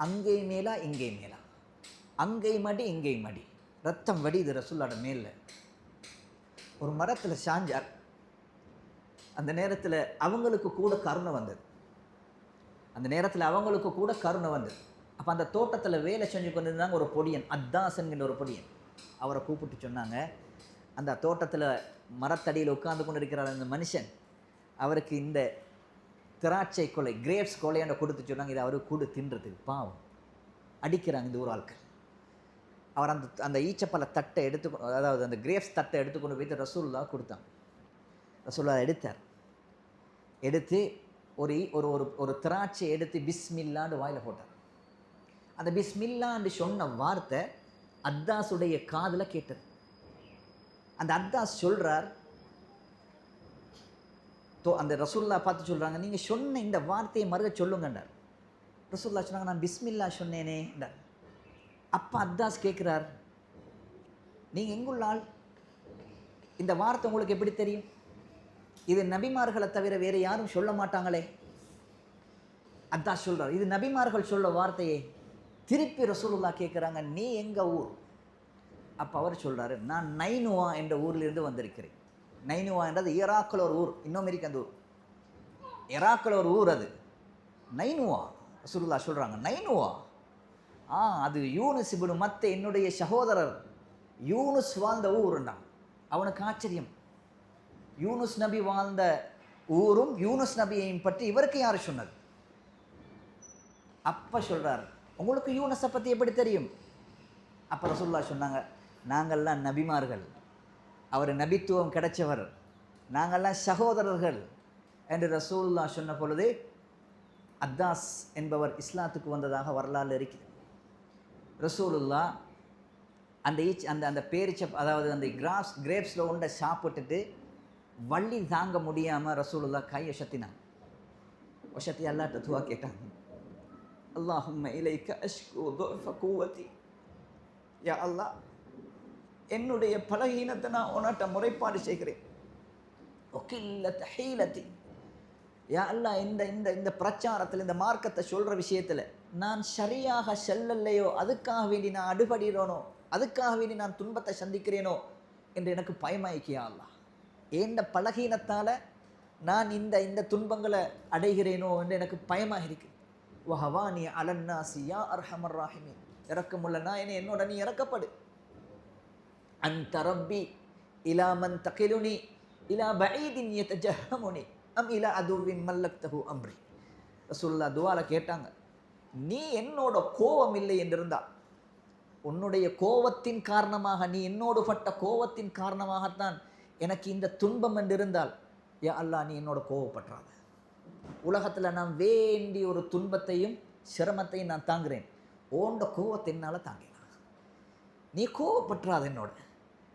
அங்கேயும் மேலா இங்கேயும் மேலா, அங்கேயும் மடி இங்கேயும் மடி, ரத்தம் வடிது ரசூலுல்லாஹ்வோட மேல. ஒரு மரத்தில் சாஞ்சார். அந்த நேரத்தில் அவங்களுக்கு கூட கருணை வந்தது. அப்போ அந்த தோட்டத்தில் வேலை செஞ்சு கொண்டு இருந்தாங்க ஒரு பொடியன், அத்தாசன்கிற ஒரு பொடியன். அவரை கூப்பிட்டு சொன்னாங்க, அந்த தோட்டத்தில் மரத்தடியில் உட்கார்ந்து கொண்டு இருக்கிறார் அந்த மனுஷன், அவருக்கு இந்த திராட்சை கொலை, கிரேப்ஸ் கொலையாண்ட கொடுத்து சொன்னாங்க, இதை அவருக்கு கூட தின்றதுக்கு, பாவம் அடிக்கிறாங்க இந்த ஊர் ஆட்கள். அவர் அந்த ஈச்சப்பழ தட்டை அதாவது அந்த கிரேப்ஸ் தட்டை எடுத்துக்கொண்டு போய்ட்டு ரசூலுல்லாஹ் கொடுத்தாங்க. ரசூலுல்லாஹ் எடுத்து ஒரு ஒரு திராட்சை எடுத்து பிஸ்மில்லான்னு வாயில் போட்டார். அந்த பிஸ்மில்லான்னு சொன்ன வார்த்தை அத்தாஸுடைய காதில் கேட்டது. அந்த அத்தாஸ் சொல்கிறார், அந்த ரசூலுல்லாஹ் பார்த்து சொல்கிறாங்க, நீங்கள் சொன்ன இந்த வார்த்தையை மறுக சொல்லுங்கண்டார். ரசூலுல்லாஹ் சொன்னாங்க, நான் பிஸ்மில்லா சொன்னேனே என்றார். அப்போ அத்தாஸ் கேட்குறார், நீங்கள் எங்குள்ள ஆள், இந்த வார்த்தை உங்களுக்கு எப்படி தெரியும், இது நபிமார்களை தவிர வேறு யாரும் சொல்ல மாட்டாங்களே. அத்தாஸ் சொல்கிறார், இது நபிமார்கள் சொல்ல வார்த்தையே. திருப்பி ரசூலுல்லாஹ் கேட்குறாங்க, நீ எங்கள் ஊர்? அப்போ அவர் சொல்கிறாரு, நான் நைனுவா என்ற ஊரிலிருந்து வந்திருக்கிறேன். நைனுவா என்றது ஈராக்கில் ஒரு ஊர், இன்னும் இருக்கு அந்த ஊர், ஈராக்கில் ஒரு ஊர், அது நைனுவா. ரசூலுல்லாஹ் சொல்கிறாங்க, நைனுவா? அது யூனுஸ் இப்னு மத்த என்னுடைய சகோதரர் யூனுஸ் வாழ்ந்த ஊருண்டான். அவனுக்கு ஆச்சரியம், யூனுஸ் நபி வாழ்ந்த ஊரும் யூனுஸ் நபியையும் பற்றி இவருக்கு யார் சொன்னது? அப்போ சொல்கிறார், உங்களுக்கு யூனுஸை பற்றி எப்படி தெரியும்? அப்போ ரசூலுல்லாஹ் சொன்னாங்க, நாங்கள்லாம் நபிமார்கள், அவர் நபித்துவம் கிடைச்சவர், நாங்கள்லாம் சகோதரர்கள் என்று ரசூலுல்லாஹ் சொன்ன பொழுது அத்தாஸ் என்பவர் இஸ்லாத்துக்கு வந்ததாக வரலாறு இருக்குது. ரசூலுல்லாஹ் அந்த பேரிச்ச அதாவது அந்த கிரேப்ஸில் உண்டை சாப்பிட்டுட்டு வள்ளி தாங்க முடியாமல் ரசூலுல்லாஹ் கையை சத்தினாங்க. ஒசத்தி அல்லாஹ்ட்ட துவா கேட்டாங்க, அல்லாஹும்ம இலைக்க அஷ்கு துஃப குவதி, யா அல்லாஹ், என்னுடைய பலகீனத்தை நான் உன்கிட்ட முறைப்பாடு செய்கிறேன். ஒகில்லத் ஹீலதி, யா அல்லாஹ், இந்த பிரச்சாரத்தில், இந்த மார்க்கத்தை சொல்கிற விஷயத்தில் நான் சரியாக செல்லலையோ, அதுக்காக வேண்டி நான் அடுபடுகிறேனோ, அதுக்காக வேண்டி நான் துன்பத்தை சந்திக்கிறேனோ என்று எனக்கு பயமாயிக்கியா அல்லாஹ், ஏண்ட பலகீனத்தால் நான் இந்த துன்பங்களை அடைகிறேனோ என்று எனக்கு பயமாக இருக்கு. வஹவானி அலன்னாசி யா அர்ஹமர் ராஹிமீன், இறக்கமுள்ள நான், என்னோட நீ இறக்கப்படு. அன்த ரப்பி இலா மன் தகிலுனி இலா பஈதின் யதஜஹமுனி அம் இலா அதுவின் மல்லக்தஹு அம்ரி. ரசூலுல்லாஹ் துஆல கேட்டாங்க, நீ என்னோட கோபம் இல்லை என்றிருந்தால், உன்னுடைய கோபத்தின் காரணமாக, நீ என்னோடு பட்ட கோபத்தின் காரணமாகத்தான் எனக்கு இந்த துன்பம் என்றிருந்தால், யா அல்லாஹ் நீ என்னோட கோபப்பற்றாத. உலகத்தில் நான் வேண்டிய ஒரு துன்பத்தையும் சிரமத்தையும் நான் தாங்குறேன், ஓண்ட கோபத்தை என்னால் தாங்கினான். நீ கோபப்பற்றாத என்னோட,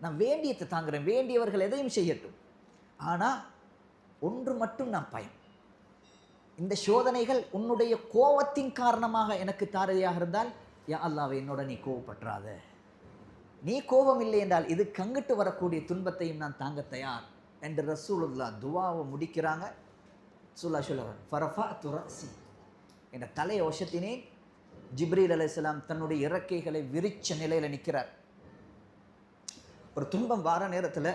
நான் வேண்டியத்தை தாங்குறேன், வேண்டியவர்கள் எதையும் செய்யட்டும். ஆனால் ஒன்று மட்டும் நான் பயம், இந்த சோதனைகள் உன்னுடைய கோபத்தின் காரணமாக எனக்கு தாரதியாக இருந்தால், யா அல்லாஹ்வே என்னோட நீ கோபப்பற்றாத. நீ கோபம் இல்லை என்றால் இது கங்கிட்டு வரக்கூடிய துன்பத்தையும் நான் தாங்க தயார் என்று ரசூலுல்லாஹ் துஆவை முடிக்கிறாங்க. ரசூலுல்லாஹ் சொல்லுவாங்க, ஃபரஃபஅது ரஸி, என்ற தலையை ஒசத்தினேன். ஜிப்ரீல் அலைஹிஸ்ஸலாம் தன்னுடைய இறக்கைகளை விரிச்ச நிலையில் நிற்கிறார். ஒரு துன்பம் வார நேரத்தில்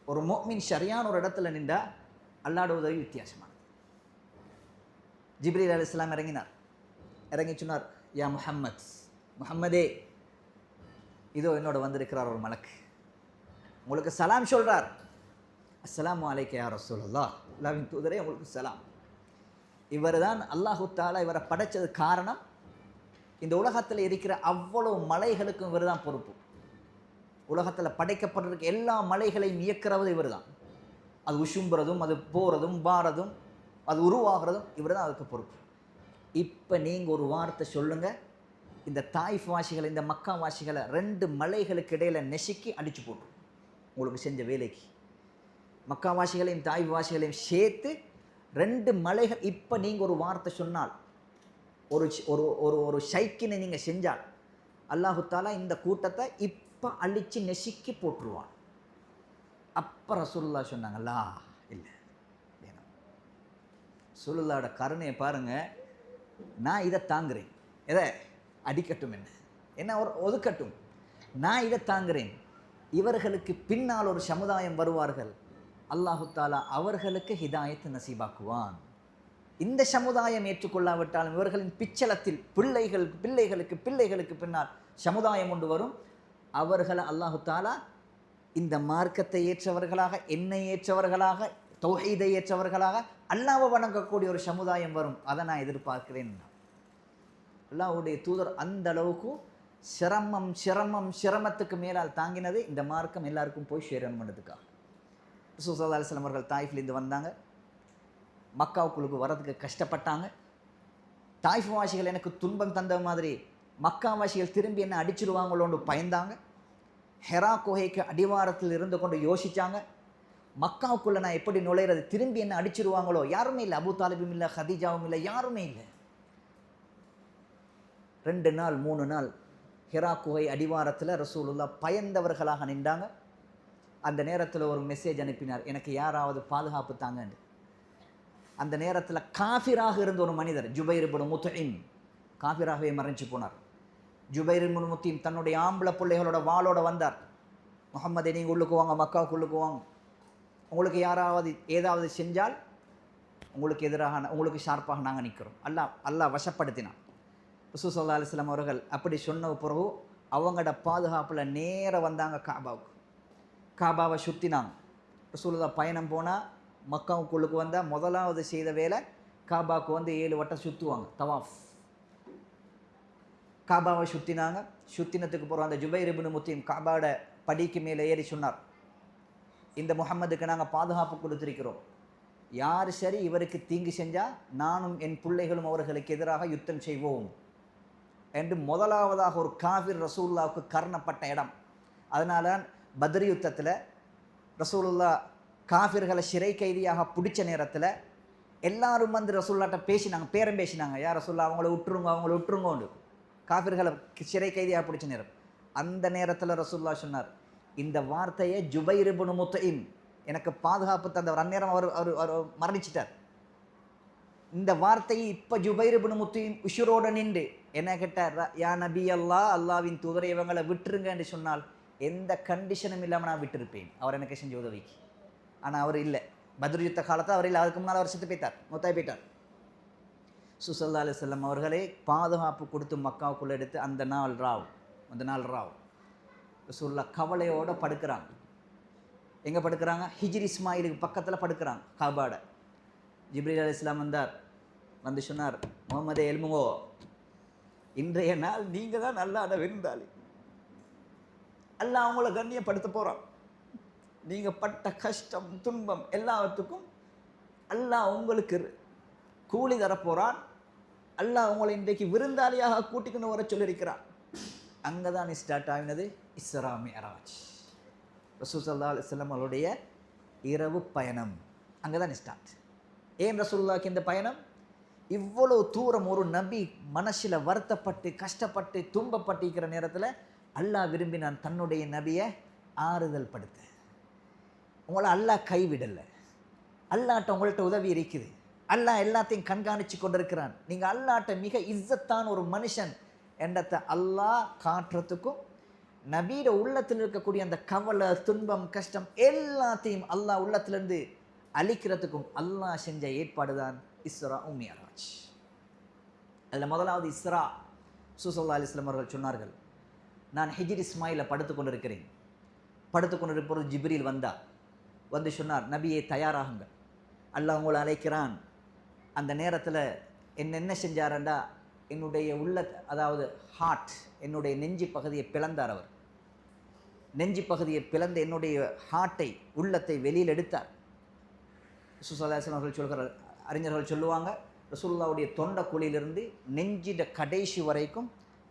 ஒரு முஃமின் சரியான ஒரு இடத்துல நின்றா அல்லாஹ்வுடைய உதவி வித்தியாசமானது. ஜிப்ரீல் அலைஹிஸ்ஸலாம் இறங்கி சொன்னார், யா முஹம்மத், முஹம்மதே, இதோ என்னோட வந்திருக்கிறார் ஒரு மலக்கு, உங்களுக்கு சலாம் சொல்றார். அஸ்ஸலாமு அலைக்க யா ரசூலல்லாஹ், அல்லாஹ்வின் தூதரே உங்களுக்கு சலாம். இவர் தான் அல்லாஹு தஆலா இவரை படைச்சது காரணம். இந்த உலகத்தில் இருக்கிற அவ்வளவு மலைகளுக்கும் இவர் தான் பொறுப்பு. உலகத்தில் படைக்கப்பட்டிருக்க எல்லா மலைகளையும் இயக்கிறவது இவர் தான். அது உஷும்புறதும், அது போகிறதும், வாரதும், அது உருவாகிறதும் இவர் தான் அதுக்கு பொறுப்பு. இப்போ நீங்கள் ஒரு வார்த்தை சொல்லுங்கள், இந்த தாயிஃப் வாசிகளை, இந்த மக்கா வாசிகளை 2 மலைகளுக்கு இடையில் நெசுக்கி அடித்து போட்டுரும். உங்களுக்கு செஞ்ச வேலைக்கு மக்கா வாசிகளையும் தாயிஃப் வாசிகளையும் சேர்த்து 2 மலைகள். இப்போ நீங்கள் ஒரு வார்த்தை சொன்னால், ஒரு ஒரு ஒரு ஒரு ஷைக்கினை நீங்கள் செஞ்சால், அல்லாஹு தஆலா இந்த கூட்டத்தை இப்போ அழித்து நெசுக்கி போட்டுருவான். அப்போ ரசூலுல்லாஹ் சொன்னாங்களா, இல்லை வேணும். ரசூலுல்லாஹோட கருணையை பாருங்கள். நான் இதை தாங்குறேன், எதை அடிக்கட்டும், என்ன ஒரு ஒதுக்கட்டும், நான் இதை தாங்குறேன். இவர்களுக்கு பின்னால் ஒரு சமுதாயம் வருவார்கள், அல்லாஹு தஆலா அவர்களுக்கு ஹிதாயத்து நசீபாக்குவான். இந்த சமுதாயம் ஏற்றுக்கொள்ளாவிட்டாலும் இவர்களின் பிச்சலத்தில் பிள்ளைகளுக்கு பின்னால் சமுதாயம் கொண்டு வரும். அவர்களை அல்லாஹு தஆலா இந்த மார்க்கத்தை ஏற்றவர்களாக, என்னை ஏற்றவர்களாக, தௌஹீதை ஏற்றவர்களாக, அல்லாஹ்வை வணங்கக்கூடிய ஒரு சமுதாயம் வரும். அதை நான் எதிர்பார்க்கிறேன். அல்லாஹ்வுடைய தூதர் அந்த அளவுக்கு சிரமத்துக்கு மேலால் தாங்கினது இந்த மார்க்கம் எல்லாருக்கும் போய் சேரணும் பண்ணதுக்காக. ரசூல் ஸல்லல்லாஹு அலைஹி வஸல்லம் அவர்கள் தாயிஃப்லேருந்து வந்தாங்க, மக்காவுக்குள்ளுக்கு வரதுக்கு கஷ்டப்பட்டாங்க. தாயிஃப் வாசிகள் எனக்கு துன்பம் தந்த மாதிரி மக்கா வாசிகள் திரும்பி என்ன அடிச்சிடுவாங்களோன்னு பயந்தாங்க. ஹெரா குகைக்கு அடிவாரத்தில் இருந்து கொண்டு யோசித்தாங்க, மக்காவுக்குள்ளே நான் எப்படி நுழையிறது, திரும்பி என்ன அடிச்சிடுவாங்களோ. யாருமே இல்லை, அபூ தாலிபும் இல்லை, ஹதீஜாவும் இல்லை, யாருமே இல்லை. 2 நாள் 3 நாள் ஹெரா குகை அடிவாரத்தில் ரசூலுல்லாஹ் பயந்தவர்களாக நின்றாங்க. அந்த நேரத்தில் ஒரு மெசேஜ் அனுப்பினார், எனக்கு யாராவது பாதுகாப்பு தாங்கன்னு. அந்த நேரத்தில் காஃபிராக இருந்த ஒரு மனிதர், ஜுபைர் இப்னு முத்இம், காஃபிராகவே மறைஞ்சு போனார். ஜுபைர் இப்னு முத்இம் தன்னுடைய ஆம்பளை பிள்ளைகளோட வாளோட வந்தார். முஹம்மதே, நீங்கள் உள்ளுக்கு வாங்க, மக்காவுக்கு உள்ளுக்கு வாங்க, உங்களுக்கு யாராவது ஏதாவது செஞ்சால் உங்களுக்கு எதிராக, உங்களுக்கு ஷார்ப்பாக நாங்கள் நிற்கிறோம். அல்லாஹ் வசப்படுத்தினான். ரசூல் ஸல்லல்லாஹு அலைஹி வஸல்லம் அவர்கள் அப்படி சொன்ன பிறகு அவங்களோட பாதுகாப்பில் நேராக வந்தாங்க காபாவுக்கு. காபாவை சுற்றினாங்க. ரசூலுல்லாஹ் பயணம் போனால், மக்காவுக்குள்ளுக்கு வந்தால் முதலாவது செய்த வேலை காபாவுக்கு வந்து 7 வட்டம் சுற்றுவாங்க, தவாஃப். காபாவை சுற்றினாங்க. சுற்றினத்துக்கு போகிறோம். அந்த ஜுபைர் இப்னு முத்இம் காபாவோட படிக்கு மேலே ஏறி சொன்னார், இந்த முஹம்மதுக்கு நாங்கள் பாதுகாப்பு கொடுத்திருக்கிறோம், யார் சரி இவருக்கு தீங்கு செஞ்சால் நானும் என் பிள்ளைகளும் அவர்களுக்கு எதிராக யுத்தம் செய்வோம் என்று முதலாவதாக ஒரு காஃபிர் ரசூலுல்லாவுக்கு கர்ணப்பட்ட இடம். அதனால பத்ர் யுத்தத்தில் ரசூலுல்லாஹ் காஃபிர்களை சிறை கைதியாக பிடிச்ச நேரத்தில் எல்லாரும் வந்து ரசூலுல்லாட்ட பேசினாங்க, பேரம் பேசினாங்க, யார் ரசூலுல்லாஹ் அவங்கள விட்டுருங்கோண்டு. காஃபிர்களை சிறை கைதியாக பிடிச்ச நேரம். அந்த நேரத்தில் ரசூலுல்லாஹ் சொன்னார், இந்த வார்த்தையை ஜுபைர் இப்னு முத்இம் எனக்கு பாதுகாப்பு தந்தவர், அந்நேரம் அவர் மரணிச்சிட்டார். இந்த வார்த்தையை இப்போ ஜுபைர் இப்னு முத்இம் உஷுரோட நின்று என்ன கேட்டார், யா நபி அல்லாஹ், அல்லாஹ்வின் தூதரை இவங்களை விட்டுருங்க என்று சொன்னால் எந்த கண்டிஷனும் இல்லாமல் நான் விட்டுருப்பேன் அவர் எனக்கு செஞ்ச உதவிக்கு. ஆனால் அவர் இல்லை, பத்ர் யுத்த காலத்தில் அவர் இல்லை, அதுக்கு முன்னால் அவர் செத்து போய்த்தார், மொத்தாய் போய்ட்டார். ஸல்லல்லாஹு அலைஹி வஸல்லம் அவர்களே பாதுகாப்பு கொடுத்து மக்காவுக்குள்ளே எடுத்து அந்த நாள் ராவ் ரசூலுல்லாஹ் கவலையோடு படுக்கிறாங்க. எங்கே படுக்கிறாங்க? ஹிஜ்ர் இஸ்மாயிலுக்கு பக்கத்தில் படுக்கிறாங்க, காபாட. ஜிப்ரீல் அலைஹிஸ்ஸலாம் வந்தார், வந்து சொன்னார், முகமதே எல்முங்கோ, இன்றைய நாள் நீங்கள் தான் அல்லாஹ்வோட விருந்தாளி. அல்லாஹ் அவங்கள கண்ணியப்படுத்த போகிறான். நீங்கள் பட்ட கஷ்டம் துன்பம் எல்லாத்துக்கும் அல்லாஹ் உங்களுக்கு கூலி தரப்போகிறான். அல்லாஹ் உங்களை இன்றைக்கு விருந்தாளியாக கூட்டிக்கொண்டு வர சொல்லியிருக்கிறான். அங்கே தான் ஸ்டார்ட் ஆகினது இஸ்ரா மிஅராஜ். ரசூல் ஸல்லல்லாஹு அலைஹி வஸல்லம் அவருடைய இரவு பயணம் அங்கே தான் ஸ்டார்ட். ஏன் ரசூலுல்லாஹ்க்கு இந்த பயணம்? இவ்வளோ தூரம் ஒரு நபி மனசில் வருத்தப்பட்டு கஷ்டப்பட்டு துன்பப்பட்டு இருக்கிற நேரத்தில் அல்லாஹ் விரும்பினான் தன்னுடைய நபியை ஆறுதல் படுத்த. உங்களை அல்லாஹ் கைவிடலை. அல்லாஹ்ட்ட உங்கள்கிட்ட உதவி இருக்குது. அல்லாஹ் எல்லாத்தையும் கண்காணித்து கொண்டிருக்கிறான். நீங்கள் அல்லாஹ்ட்ட மிக இஸ்ஸத்தான ஒரு மனுஷன் என்றதை அல்லாஹ் காட்டுறதுக்கும் நபியோட உள்ளத்தில் இருக்கக்கூடிய அந்த கவலை துன்பம் கஷ்டம் எல்லாத்தையும் அல்லாஹ் உள்ளத்திலிருந்து அழிக்கிறதுக்கும் அல்லாஹ் செஞ்ச ஏற்பாடு தான் இஸ்ரா மிஅராஜ். அதில் முதலாவது இஸ்ரா, ஸல்லல்லாஹு அலைஹி வஸல்லம் அவர்கள் சொன்னார்கள், நான் ஹிஜ்ர் இஸ்மாயில படுத்து கொண்டிருக்கிறேன். படுத்து கொண்டிருப்பது ஜிப்ரீல் வந்து சொன்னார், நபியை தயாராகுங்க, அல்லாஹ் உங்களை அழைக்கிறான். அந்த நேரத்தில் என்ன செஞ்சாரண்டா, என்னுடைய அதாவது ஹார்ட், என்னுடைய நெஞ்சி பகுதியை பிளந்தார். அவர் நெஞ்சி பகுதியை பிளந்து என்னுடைய ஹார்ட்டை உள்ளத்தை வெளியில் எடுத்தார். ஸல்லல்லாஹு அலைஹி வஸல்லம் அவர்கள் சொல்கிறார், அறிஞர்கள் சொல்லுவாங்க, ரசூலுல்லாஹ்வுடைய தொண்டை குழியிலிருந்து நெஞ்சிட கடைசி வரைக்கும்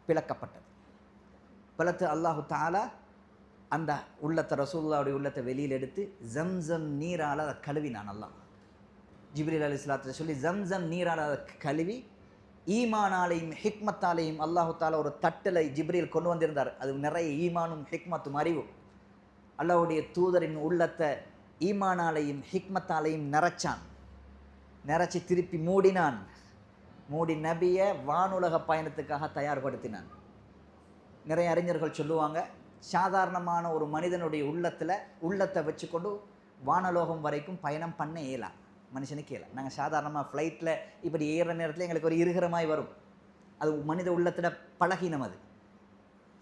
பிளக்கப்பட்டது. பிளத்து அல்லாஹு தஆலா அந்த உள்ளத்தை ரசூலுல்லாஹ்வுடைய உள்ளத்தை வெளியில் எடுத்து ஜம்சம் நீரால் அதை கழுவினான். அல்லாஹ் ஜிப்ரீல் அலைஹிஸ்ஸலாத்தை சொல்லி ஜம்சம் நீரால் அதை கழுவி ஈமானாலையும் ஹிக்மத்தாலையும் அல்லாஹு தாலா ஒரு தட்டில் ஜிப்ரீல் கொண்டு வந்திருந்தார். அது நிறைய ஈமானும் ஹிக்மத்தும் அறிவும். அல்லாஹ்வுடைய தூதரின் உள்ளத்தை ஈமானாலையும் ஹிக்மத்தாலையும் நிறைச்சி திருப்பி மூடி நபியை வானுலக பயணத்துக்காக தயார்படுத்தினான். நிறைய அறிஞர்கள் சொல்லுவாங்க, சாதாரணமான ஒரு மனிதனுடைய உள்ளத்தை வச்சுக்கொண்டு வானலோகம் வரைக்கும் பயணம் பண்ண இயலாம். மனுஷனுக்கு இயலாம். நாங்கள் சாதாரணமாக ஃப்ளைட்டில் இப்படி ஏறுற நேரத்தில் எங்களுக்கு ஒரு இருகிறமாய் வரும். அது மனித உள்ளத்தில் பழகினம். அது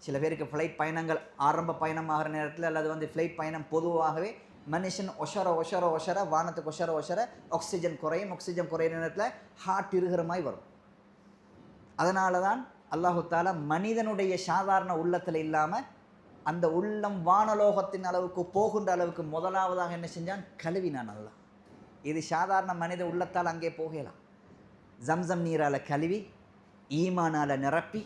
சில பேருக்கு ஃப்ளைட் பயணங்கள் ஆரம்ப பயணம் ஆகிற நேரத்தில் அல்லது ஃப்ளைட் பயணம் பொதுவாகவே மனுஷன் ஒஷர வானத்துக்கு ஒஷர ஆக்சிஜன் குறையிற நேரத்தில் ஹார்ட் இருகிறமாய் வரும். அதனால தான் அல்லாஹு தாலா மனிதனுடைய சாதாரண உள்ளத்தில் இல்லாமல் அந்த உள்ளம் வானலோகத்தின் அளவுக்கு போகின்ற அளவுக்கு முதலாவதாக என்ன செஞ்சான்? கழுவினான் அல்லாஹ். இது சாதாரண மனித உள்ளத்தால் அங்கே போகலாம். ஜம்சம் நீரால் கழுவி ஈமானால் நிரப்பி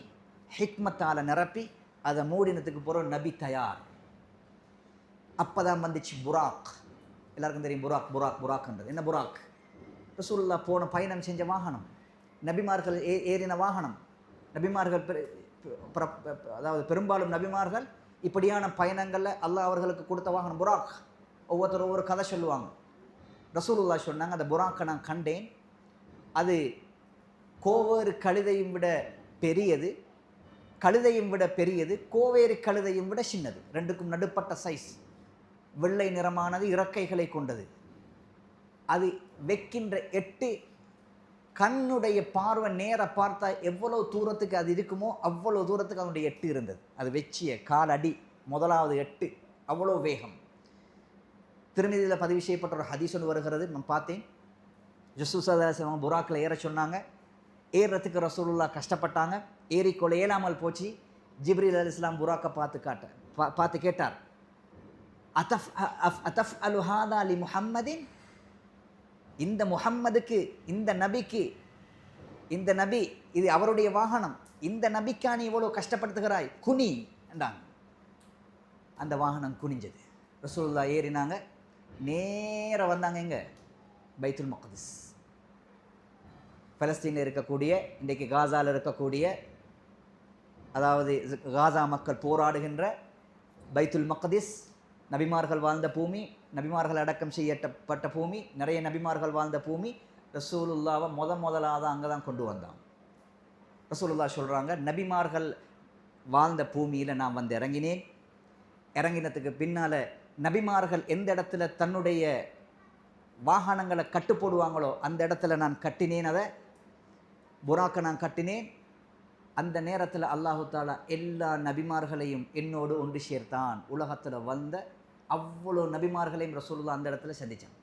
ஹிக்மத்தால் நிரப்பி அதை மூடினத்துக்கு போகிற நபி தயார். அப்போ தான் வந்துச்சு புராக். எல்லாருக்கும் தெரியும் புராக்ன்றது என்ன? புராக் ரசூலுல்லாஹ் போன பயணம் செஞ்ச வாகனம், நபிமார்கள் ஏறின வாகனம். நபிமார்கள் அதாவது பெரும்பாலும் நபிமார்கள் இப்படியான பயணங்களில் அல்லாஹ் அவர்களுக்கு கொடுத்த வாகனம் புராக். ஒவ்வொருத்தரும் ஒவ்வொரு கதை சொல்லுவாங்க. ரசூலுல்லாஹ் சொன்னாங்க, அந்த புராக்கை நான் கண்டேன். அது கோவேறு கழுதையும் விட பெரியது, கோவேறு கழுதையும் விட சின்னது. ரெண்டுக்கும் நடுப்பட்ட சைஸ், வெள்ளை நிறமானது, இறக்கைகளை கொண்டது. அது வைக்கின்ற எட்டு கண்ணுடைய பார்வை நேர பார்த்தா எவ்வளவு தூரத்துக்கு அது இருக்குமோ அவ்வளோ தூரத்துக்கு அதனுடைய எட்டு இருந்தது. அது வெச்சிய காலடி முதலாவது எட்டு, அவ்வளோ வேகம். திருமதியில் பதிவு செய்யப்பட்ட ஒரு ஹதீஸ் ஒன்று வருகிறது, நான் பார்த்தேன். ஜசூசல்லாஹ் புராக்கில் ஏற சொன்னாங்க. ஏறுறதுக்கு ரசூலுல்லாஹ் கஷ்டப்பட்டாங்க. ஏறிக்கொள்ள இயலாமல் போச்சு. ஜிப்ரீல் அலைஹிஸ்ஸலாம் புராக்கை பார்த்து கேட்டார், அதஃப் அலு ஹாதா லி முஹம்மதின், இந்த முஹம்மதுக்கு, இந்த நபி இது அவருடைய வாகனம், இந்த நபிக்கா நீ இவ்வளோ கஷ்டப்படுத்துகிறாய், குனி என்றாங்க. அந்த வாகனம் குனிஞ்சது. ரசூலுல்லாஹ் ஏறினாங்க. நேராக வந்தாங்க எங்க? பைத்துல் மக்திஸ். பலஸ்தீனில் இருக்கக்கூடிய, இன்றைக்கு காசாவில் இருக்கக்கூடிய, அதாவது காசா மக்கள் போராடுகின்ற பைத்துல் மக்திஸ், நபிமார்கள் வாழ்ந்த பூமி, நபிமார்கள் அடக்கம் செய்யப்பட்ட பூமி, நிறைய நபிமார்கள் வாழ்ந்த பூமி. ரசூலுல்லாவை முதலாக அங்கே தான் கொண்டு வந்தாங்க. ரசூலுல்லாஹ் சொல்கிறாங்க, நபிமார்கள் வாழ்ந்த பூமியில் நான் வந்து இறங்கினேன். இறங்கினதுக்கு பின்னால் நபிமார்கள் எந்த இடத்துல தன்னுடைய வாகனங்களை கட்டு போடுவாங்களோ அந்த இடத்துல நான் கட்டினேன். அதை புராக்கை நான் கட்டினேன். அந்த நேரத்தில் அல்லாஹு தாலா எல்லா நபிமார்களையும் என்னோடு ஒன்று சேர்த்தான். உலகத்தில் வந்த அவ்வளோ நபிமார்களையும் ரசூலுல்லாஹ் அந்த இடத்துல சந்தித்தான்.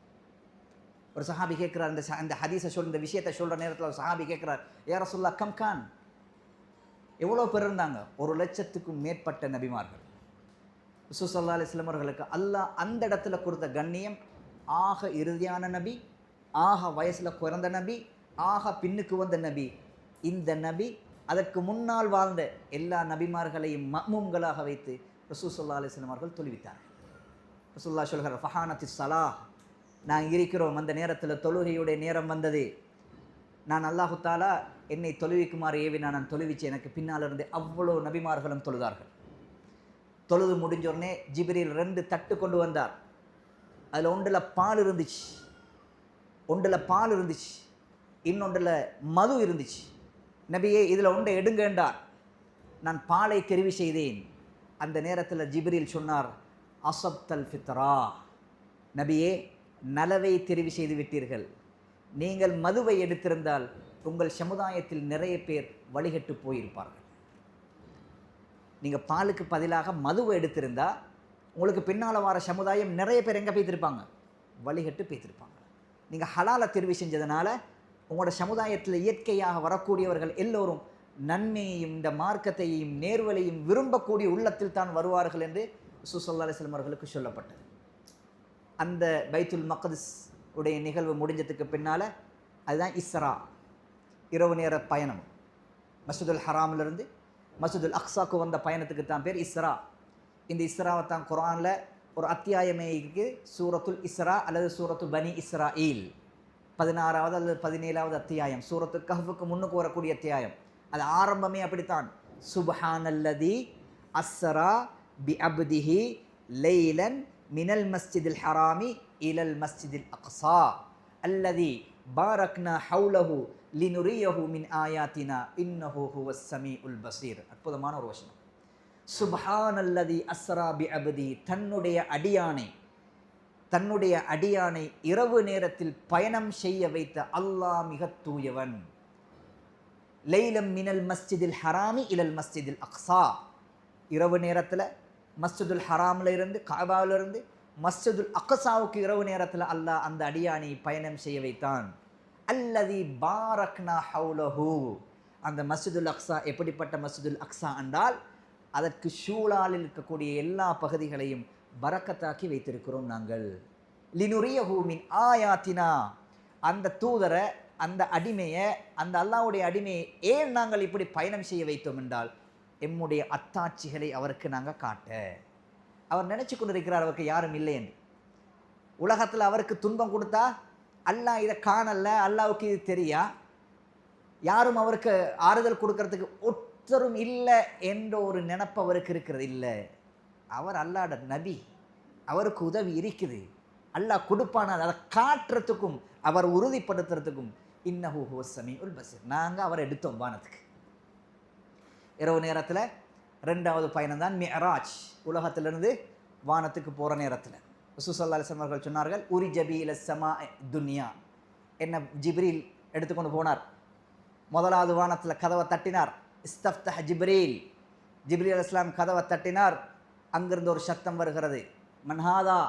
ஒரு சஹாபி கேட்குறார், அந்த ஹதீஸை இந்த விஷயத்தை சொல்கிற நேரத்தில் ஒரு சஹாபி கேட்குறார், யா ரசூலுல்லாஹ் கம் கான், எவ்வளோ பேர் இருந்தாங்க? 1,00,000க்கும் மேற்பட்ட நபிமார்கள். ரசூல் ஸல்லல்லாஹு அலைஹி வஸல்லம் அவர்களுக்கு அல்லாஹ் அந்த இடத்துல கொடுத்த கண்ணியம், ஆக இறுதியான நபி, ஆக வயசில் குறைந்த நபி, ஆக பின்னுக்கு வந்த நபி. இந்த நபி அதற்கு முன்னால் வாழ்ந்த எல்லா நபிமார்களையும் மஅ்மூம்களாக வைத்து ரசூல் ஸல்லல்லாஹு அலைஹி வஸல்லம் அவர்கள் தொழுவித்தார்கள். ரசூலுல்லாஹ் சொல்கிறார், ஃபஹானத்தி ஸலாஹ், நாங்கள் இருக்கிறோம், அந்த நேரத்தில் தொழுகையுடைய நேரம் வந்தது. நான் அல்லாஹு தாலா என்னை தொழுவிக்குமாறு ஏவினா நான் தொழுவிச்சு. எனக்கு பின்னால் இருந்து அவ்வளோ நபிமார்களும் தொழுதார்கள். தொழுது முடிஞ்ச உடனே ஜிப்ரீல் 2 தட்டு கொண்டு வந்தார். அதில் ஒன்றில் பால் இருந்துச்சு, இன்னொன்றில் மது இருந்துச்சு. நபியே, இதில் ஒன்றை எடுங்கண்டார். நான் பாலை தெரிவு செய்தேன். அந்த நேரத்தில் ஜிப்ரீல் சொன்னார், அசப்தல் ஃபித்ரா, நபியே நலவை தெரிவு செய்து விட்டீர்கள். நீங்கள் மதுவை எடுத்திருந்தால் உங்கள் சமுதாயத்தில் நிறைய பேர் வழிகட்டு போயிருப்பார்கள். நீங்கள் பாலுக்கு பதிலாக மதுவை எடுத்திருந்தா உங்களுக்கு பின்னால் வர சமுதாயம் நிறைய பேர் எங்கே பேத்திருப்பாங்க? வழிகட்டு பேத்திருப்பாங்க. நீங்கள் ஹலாலை தெரிவு செஞ்சதுனால உங்களோட சமுதாயத்தில் இயற்கையாக வரக்கூடியவர்கள் எல்லோரும் நன்மையையும் இந்த மார்க்கத்தையும் நேர்வழியும் விரும்பக்கூடிய உள்ளத்தில் தான் வருவார்கள் என்று ரசூல் ஸல்லல்லாஹு அலைஹி வஸல்லம் அவர்களுக்கு சொல்லப்பட்டது. அந்த பைத்துல் மக்திஸ் உடைய நிகழ்வு முடிஞ்சதுக்கு பின்னால் அதுதான் இஸ்ரா, இரவு நேர பயணம். மஸ்ஜிதுல் ஹராமிலிருந்து மஸ்ஜிதுல் அக்ஸாக்கு வந்த பயணத்துக்கு தான் பேர் இஸ்ரா. இந்த இஸ்ராவை தான் குர்ஆனில் ஒரு அத்தியாயமே இருக்குது, சூரத்துல் இஸ்ரா அல்லது சூரத்து பனி இஸ்ராயில், 16வது அல்லது 17வது அத்தியாயம். சூரத்து கஹ்ஃபுக்கு முன்னுக்கு வரக்கூடிய அத்தியாயம். அது ஆரம்பமே அப்படித்தான், சுப்ஹானல்லதி அஸ்ரா பி அப்திஹி லைலன் மினல் மஸ்ஜிதில் ஹராமி இலல் மஸ்ஜிதில் அக்ஸா அல்லதி பாரக்னா ஹவுலஹு லினுரியஹு மின் ஆயாத்தினா இன்னஹு ஹுவஸ் ஸமீஉல் பஸீர். அற்புதமான ஒரு வசனம். சுப்ஹானல்லதி அஸ்ரா பி அப்தி, தன்னுடைய அடியானை இரவு நேரத்தில் பயணம் செய்ய வைத்த அல்லாஹ் மிக தூயவன். லைலம் மினல் மஸ்ஜிதில் ஹராமி இலல் மஸ்ஜிதில் அக்ஸா, இரவு நேரத்தில் மஸ்ஜிதுல் ஹராமில் இருந்து கஅபாவிலிருந்து மஸ்ஜிதுல் அக்ஸாவுக்கு இரவு நேரத்தில் அல்லாஹ் அந்த அடியானை பயணம் செய்ய வைத்தான். அல்லதி பாரக்னா ஹவுலஹு, அந்த மஸ்ஜிதுல் அக்ஸா எப்படிப்பட்ட மஸ்ஜிதுல் அக்ஸா என்றால் அதற்கு ஷூலாலில் இருக்கக்கூடிய எல்லா பகுதிகளையும் பரக்கத்தாக்கி வைத்திருக்கிறோம் நாங்கள். லினுரியஹு மின் ஆயாத்தினா, அந்த தூதரை, அந்த அடிமையை, அந்த அல்லாஹ்வுடைய அடிமையை ஏன் நாங்கள் இப்படி பயணம் செய்ய வைத்தோம் என்றால் எம்முடைய அத்தாட்சிகளை அவருக்கு நாங்கள் காட்ட. அவர் நினச்சி கொண்டிருக்கிறார் அவருக்கு யாரும் இல்லை என்று. உலகத்தில் அவருக்கு துன்பம் கொடுத்தா அல்லாஹ் இதை காணல, அல்லாஹ்வுக்கு இது தெரியா, யாரும் அவருக்கு ஆறுதல் கொடுக்கறதுக்கு ஒருத்தரும் இல்லை என்ற ஒரு நினப்பு அவருக்கு இருக்கிறது இல்லை. அவர் அல்லாஹ்ட நபி, அவருக்கு உதவி இருக்குது, அல்லாஹ் கொடுப்பானால் அதை காட்டுறதுக்கும் அவர் உறுதிப்படுத்துறதுக்கும் இன்னஹு ஹுவஸ் ஸமீஉல் பஸீர். நாங்கள் அவரை எடுத்தோம் வானத்துக்கு. இரவு நேரத்தில் 2வது பயணம் தான் மிஅராஜ், உலகத்திலிருந்து வானத்துக்கு போகிற நேரத்தில். ரசூல் ஸல்லல்லாஹு அலைஹி வஸல்லம் அவர்கள் சொன்னார்கள், உரிஜ பி இல ஸமாஇ துன்யா, என்ன ஜிப்ரீல் எடுத்துக்கொண்டு போனார். முதலாவது வானத்தில் கதவை தட்டினார், இஸ்தஃப்தஹ ஜிப்ரீல், ஜிப்ரீல் அலைஹிஸ்ஸலாம் கதவை தட்டினார். அங்கிருந்து ஒரு சத்தம் வருகிறது, மன்ஹாதா,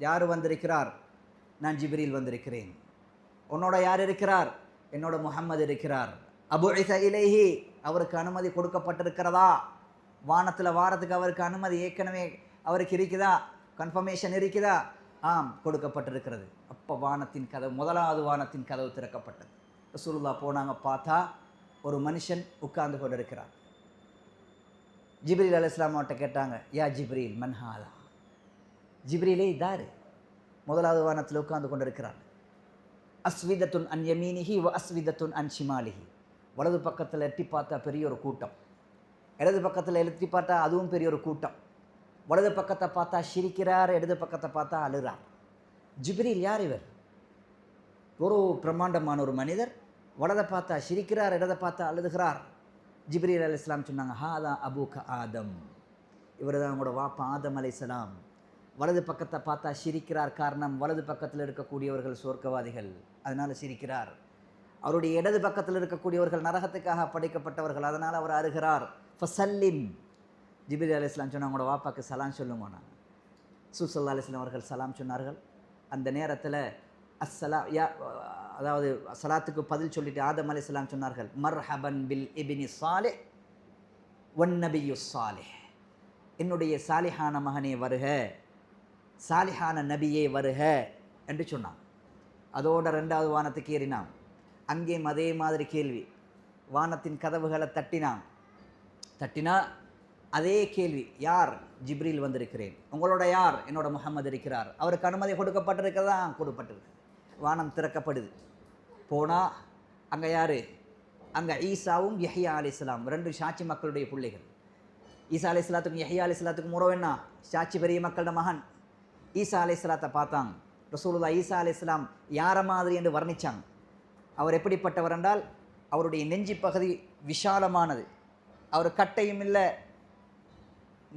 யார் வந்திருக்கிறார்? நான் ஜிப்ரீல் வந்திருக்கிறேன். உன்னோட யார் இருக்கிறார்? என்னோட முஹம்மது இருக்கிறார். அபுஇஸ இலைஹி, அவருக்கு அனுமதி கொடுக்கப்பட்டிருக்கிறதா? வானத்தில் வாரத்துக்கு அவருக்கு அனுமதி ஏற்கனவே அவருக்கு இருக்குதா? கன்ஃபர்மேஷன் இருக்குதா? ஆம், கொடுக்கப்பட்டிருக்கிறது. அப்போ வானத்தின் கதவு, முதலாவது வானத்தின் கதவு திறக்கப்பட்டது. ரசூலுல்லாஹ் போனாங்க, பார்த்தா ஒரு மனுஷன் உட்கார்ந்து கொண்டு இருக்கிறார். ஜிப்ரீல் அலைஹிஸ்ஸலாம் அவர்கிட்ட கேட்டாங்க, யா ஜிப்ரீல் மன்ஹாதா, ஜிப்ரீலே இதாரு? முதலாவது வானத்தில் உட்கார்ந்து கொண்டு இருக்கிறார். அஸ்விதத்துன் அன் யமீனிஹி வ அஸ்விதத்துன் அன் ஷிமாலிஹி, வலது பக்கத்தில் எட்டி பார்த்தா பெரிய ஒரு கூட்டம், இடது பக்கத்தில் எட்டி பார்த்தா அதுவும் பெரிய ஒரு கூட்டம். வலது பக்கத்தை பார்த்தா சிரிக்கிறார், இடது பக்கத்தை பார்த்தா அழுகிறார். ஜிப்ரீல் யார் இவர்? ஒரு பிரம்மாண்டமான ஒரு மனிதர், வலதை பார்த்தா சிரிக்கிறார், இடதை பார்த்தா அழுதுகிறார். ஜிப்ரீல் அலைஹிஸ்ஸலாம் சொன்னாங்க, ஹாதா அபூக ஆதம், இவர் தான் உங்களோட வாப்பா ஆதம் அலைஹிஸ்ஸலாம். வலது பக்கத்தை பார்த்தா சிரிக்கிறார், காரணம் வலது பக்கத்தில் இருக்கக்கூடியவர்கள் சொர்க்கவாதிகள், அதனால் சிரிக்கிறார். அவருடைய இடது பக்கத்தில் இருக்கக்கூடியவர்கள் நரகத்துக்காக படைக்கப்பட்டவர்கள், அதனால் அவர் அழுகிறார். ஃபசல்லிம், ஜிப்ரீல் அலைஹிஸ்ஸலாம் சொன்னாங்க, உங்களோட வாப்பாக்கு சலாம் சொல்லுங்க. ரசூல் ஸல்லல்லாஹு அலைஹி வஸல்லம் அவர்கள் சலாம் சொன்னார்கள். அந்த நேரத்தில் அதாவது சலாத்துக்கு பதில் சொல்லிட்டு ஆதம் அலைஹிஸ்ஸலாம் சொன்னார்கள், மர்ஹபன் பில் இப்னி சாலிஹ் வன் நபியு சாலிஹ். என்னுடைய சாலிஹான மகனே வருக, சாலிஹான நபியே வருக என்று சொன்னான். அதோட 2வது வானத்துக்கு ஏறினான். அங்கேயும் அதே மாதிரி கேள்வி. வானத்தின் கதவுகளை தட்டினா அதே கேள்வி, யார்? ஜிப்ரீல் வந்திருக்கிறேன். உங்களோட யார்? என்னோட முஹம்மது இருக்கிறார். அவருக்கு அனுமதி கொடுக்கப்பட்டிருக்கிறதா? கொடுப்பட்டிருக்கு. வானம் திறக்கப்படுது. போனால் அங்கே யார்? அங்கே ஈசாவும் யஹ்யா அலைஹிஸ்ஸலாம், 2 சாட்சி மக்களுடைய பிள்ளைகள். ஈசா அலைஹிஸ்ஸலாத்துக்கும் யஹ்யா அலைஹிஸ்ஸலாத்துக்கும் உறவென்னா சாட்சி பெரிய மக்களோட மகன். ஈசா அலைஹிஸ்ஸலாத்தை பார்த்தாங்க. ரசூலுல்லாஹ் ஈசா அலைஹிஸ்ஸலாம் யார மாதிரி என்று வர்ணித்தாங்க. அவர் எப்படிப்பட்டவர் என்றால், அவருடைய நெஞ்சி பகுதி விஷாலமானது. அவர் கட்டையும் இல்லை,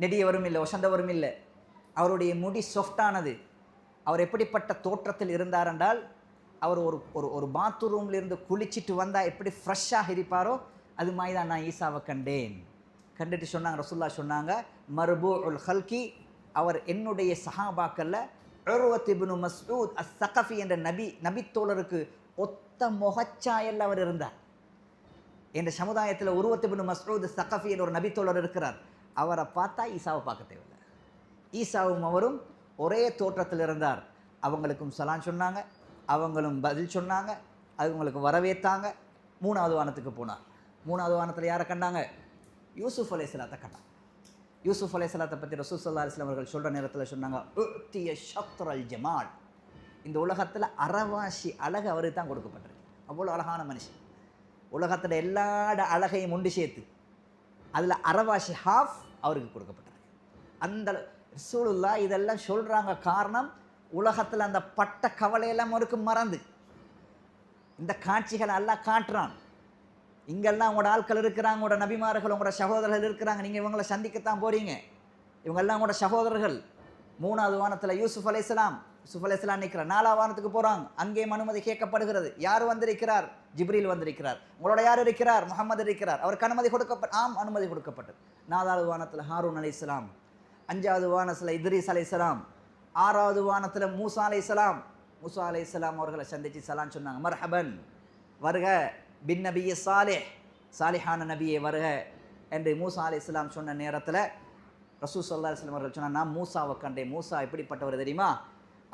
நெடியவரும் இல்லை, ஒசந்தவரும் இல்லை. அவருடைய முடி சாஃப்டானது. அவர் எப்படிப்பட்ட தோற்றத்தில் இருந்தார் என்றால், அவர் ஒரு பாத்ரூமில் இருந்து குளிச்சுட்டு வந்தால் எப்படி ஃப்ரெஷ்ஷாக இருப்பாரோ அது மாதிரி தான் நான் ஈசாவை கண்டுட்டு சொன்னாங்க. ரசூலுல்லாஹ் சொன்னாங்க, மர்பூஉல் ஹல்கி, அவர் என்னுடைய சஹாபாக்கல்ல உர்வத் இப்னு மஸ்ஊத் அஸ்-ஸகஃபி என்ற நபித்தோழருக்கு ஒத்த முகச்சாயல்ல அவர் இருந்தார். என்ற சமுதாயத்தில் உர்வத் இப்னு மஸ்ஊத் அஸ்-ஸகஃபி என்ற ஒரு நபித்தோழர் இருக்கிறார். அவரை பார்த்தா ஈசாவை பார்க்க தேவையில்லை. ஈசாவும் அவரும் ஒரே தோற்றத்தில் இருந்தார். அவங்களுக்கும் சலான் சொன்னாங்க, அவங்களும் பதில் சொன்னாங்க, அவங்களுக்கு வரவேற்றாங்க. 3வது வானத்துக்கு போனார். 3வது வானத்தில் யாரை கண்டாங்க? யூசுஃப் அலைஹிஸ்ஸலாத்தை கண்டாங்க. யூசுஃப் அலைஹிஸ்ஸலாத்தை பற்றி ரசூல் ஸல்லல்லாஹு அலைஹி வஸல்லம் அவர்கள் சொல்கிற நேரத்தில் சொன்னாங்க, உத்திய ஷத்ரல் ஜமால், இந்த உலகத்தில் அறவாசி அழகு அவருக்கு தான் கொடுக்கப்பட்டிருக்கு. அவ்வளோ அழகான மனுஷன். உலகத்தில் எல்லா அழகையும் ஒன்று சேர்த்து அதில் அறவாசி ஹாஃப் அவருக்கு கொடுக்கப்பட்டிருக்கு. அந்த ரசூலுல்லாஹ் இதெல்லாம் சொல்கிறாங்க. காரணம், உலகத்தில் அந்த பட்ட கவலையெல்லாம் அவருக்கு மறந்து இந்த காட்சிகளை எல்லாம் காட்டுறான். இங்கெல்லாம் உங்களோட ஆட்கள் இருக்கிறாங்க, உங்களோட நபிமார்கள், உங்களோட சகோதரர்கள் இருக்கிறாங்க, நீங்கள் இவங்களை சந்திக்கத்தான் போகிறீங்க. இவங்கெல்லாம் உங்களோட சகோதரர்கள். 3வது வானத்தில் யூசுஃப் அலைஹிஸ்ஸலாம் நிற்கிறார். 4வது வானத்துக்கு போகிறாங்க. அங்கேயும் அனுமதி கேட்கப்படுகிறது. யார் வந்திருக்கிறார்? ஜிப்ரீல் வந்திருக்கிறார். உங்களோட யார் இருக்கிறார்? முஹம்மது இருக்கிறார். அவருக்கு அனுமதி அனுமதி கொடுக்கப்பட்டது. 4வது வானத்தில் ஹாரூன் அலைஹிஸ்ஸலாம், 5வது வானத்தில் இத்ரீஸ் அலைஹிஸ்ஸலாம், 6வது வானத்தில் மூசா அலைஹிஸ்ஸலாம் அவர்களை சந்தித்து சலான் சொன்னாங்க. மர்ஹபன், வருக பின் நபிய சாலிஹ், சாலிஹான நபியே வருக என்று மூசா அலைஹிஸ்ஸலாம் சொன்ன நேரத்தில் ரசூல் ஸல்லல்லாஹு அலைஹி வஸல்லம் அவர்கள் சொன்னார், நான் மூசாவை கண்டேன். மூசா எப்படிப்பட்டவர் தெரியுமா?